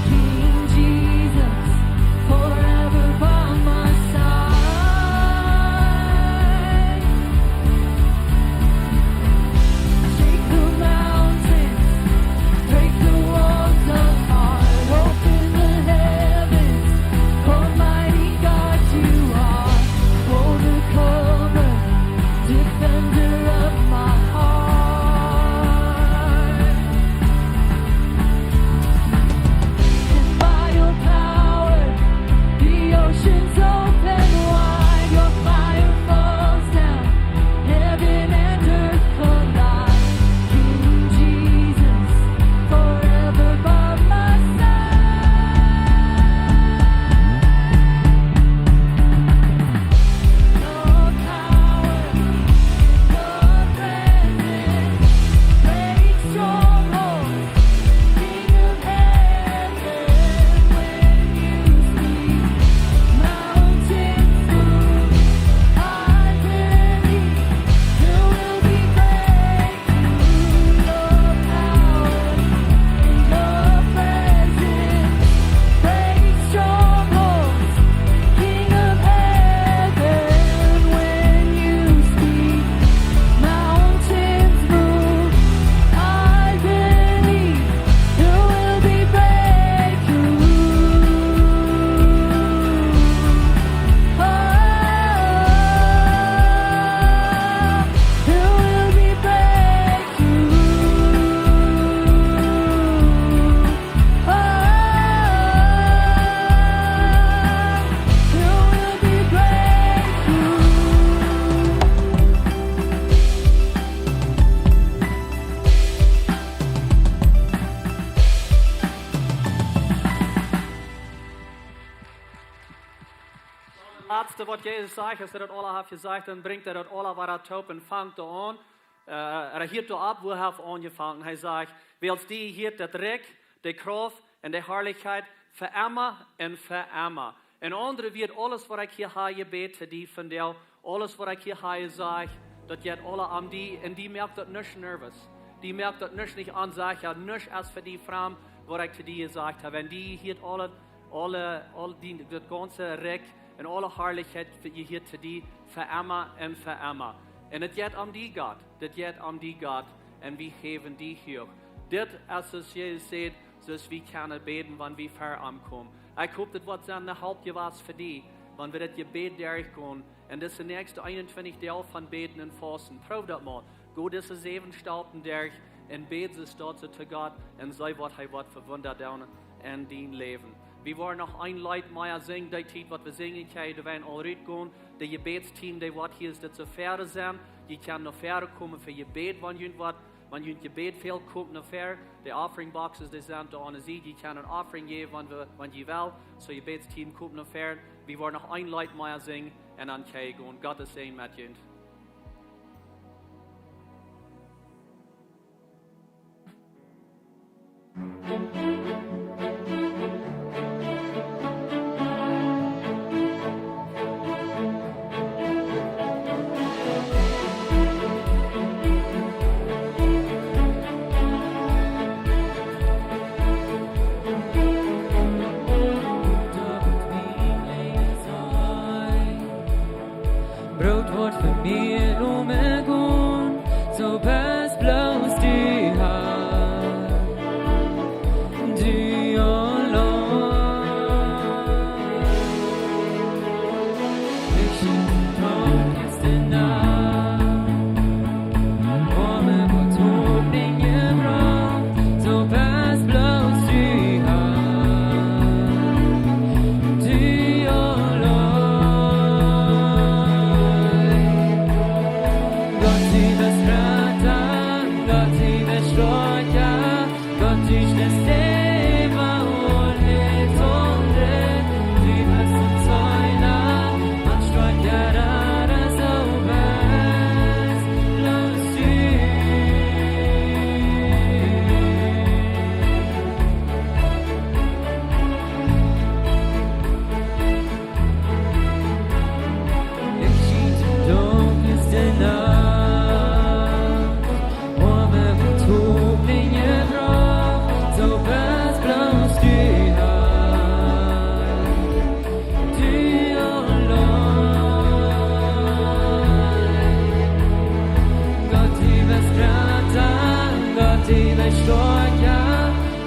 King Jesus, forever by my side. Shake the mountains, break the walls apart, open the heavens, Almighty God you are, overcomer, defender of my heart. And by your power, the oceans open wide, your fire falls down, heaven and earth collide. King Jesus, forever by my side. Your power, your presence, break strongholds, King of heaven. When you speak, mountains move. I believe there will be breakthrough. Your power and your presence, break strongholds, King of heaven. When you speak, mountains move. I believe there will be breakthrough. There will be Laatste wat Jezus zegt, als hij dat alle heeft gezegd, dan brengt hij dat alle wat hij op en vangt er aan. Er hield op, wo hij heeft aangevangen. Hij zegt, wils die hier dat rijk, de kracht en de herrlichkeit voor immer en voor immer. En andere wird alles wat ik hier heb gebeten, die van jou, alles wat ik hier heb gezegd, dat je het alle aan die, en die merkt dat niet nervös. Die merkt dat niet aan zich, ja, niet als voor die vrouw, wat ik te die gezegd heb. En die hier alle die, dat ganze rijk, en alle herrlichheid je hier te die voor immer en voor immer. En het gaat om die God. Het gaat om die God. En we geven die hier. Dit, als Jezus zegt, zoals we kunnen beten, wanneer we ver aankomen. Ik hoop dat wat zijn de hulp was voor die. Wanneer we dat gebed durchgaan. En dat is de nächste 21 deel van beten en fasten. Proef dat mal. Go deze 7 Stunden durch en bid ze tot zu God. En zei wat hij wat verwundert doen en dien leven. We waren nog een Leid meer zingen, die tijd wat we zingen kunnen, die werden al uitgaan. De gebedsteam, die wat hier is, dat ze verder zijn. Je kan nog verder komen voor je gebed, wanneer je gebed veel komt nog verder. De offering boxes, die zijn daar aan de zijde. Je kan een offering geven, wanneer je wil. So je gebedsteam komt nog verder. We waren nog een Leid meer zingen en dan kan je gaan. God is een met je. Brood wordt vermeerd om me gaan, zo best bloos die haar. Die online. Ik zit nog eens de nacht. Om me wordt hoofding gebracht, zo best bloos die haar. Die online. Gott sie bestratan, Gott sie beschleudert, Gott ich das Leben und nicht ohne. Sie müssen Zäuner, man steuert alles so best, los sie. Ich schied im dunkelsten Nacht. du bist stark, ja.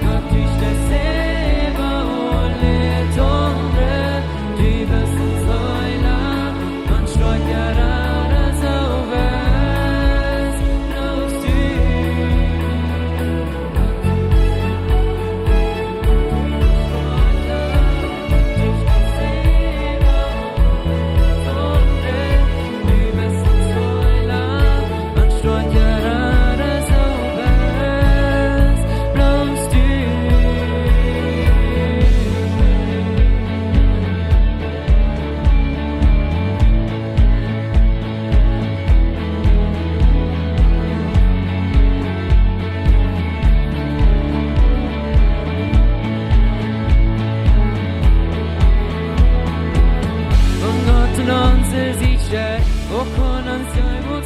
Gott, du stehst selber alle Tore. Du bist uns Heiler und stark, ja, das Auwärts bloß du. Gott, non se si c'è, o con ansia e non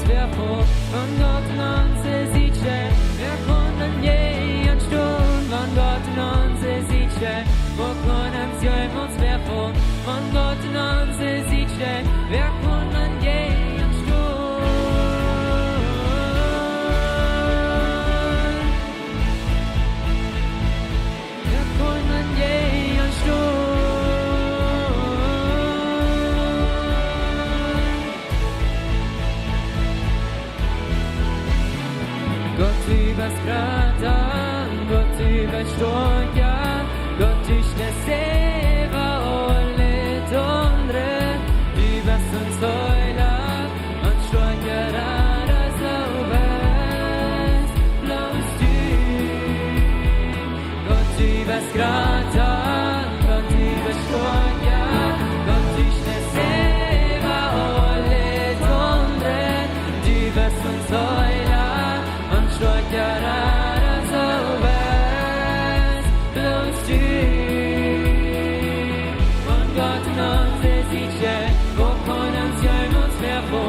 si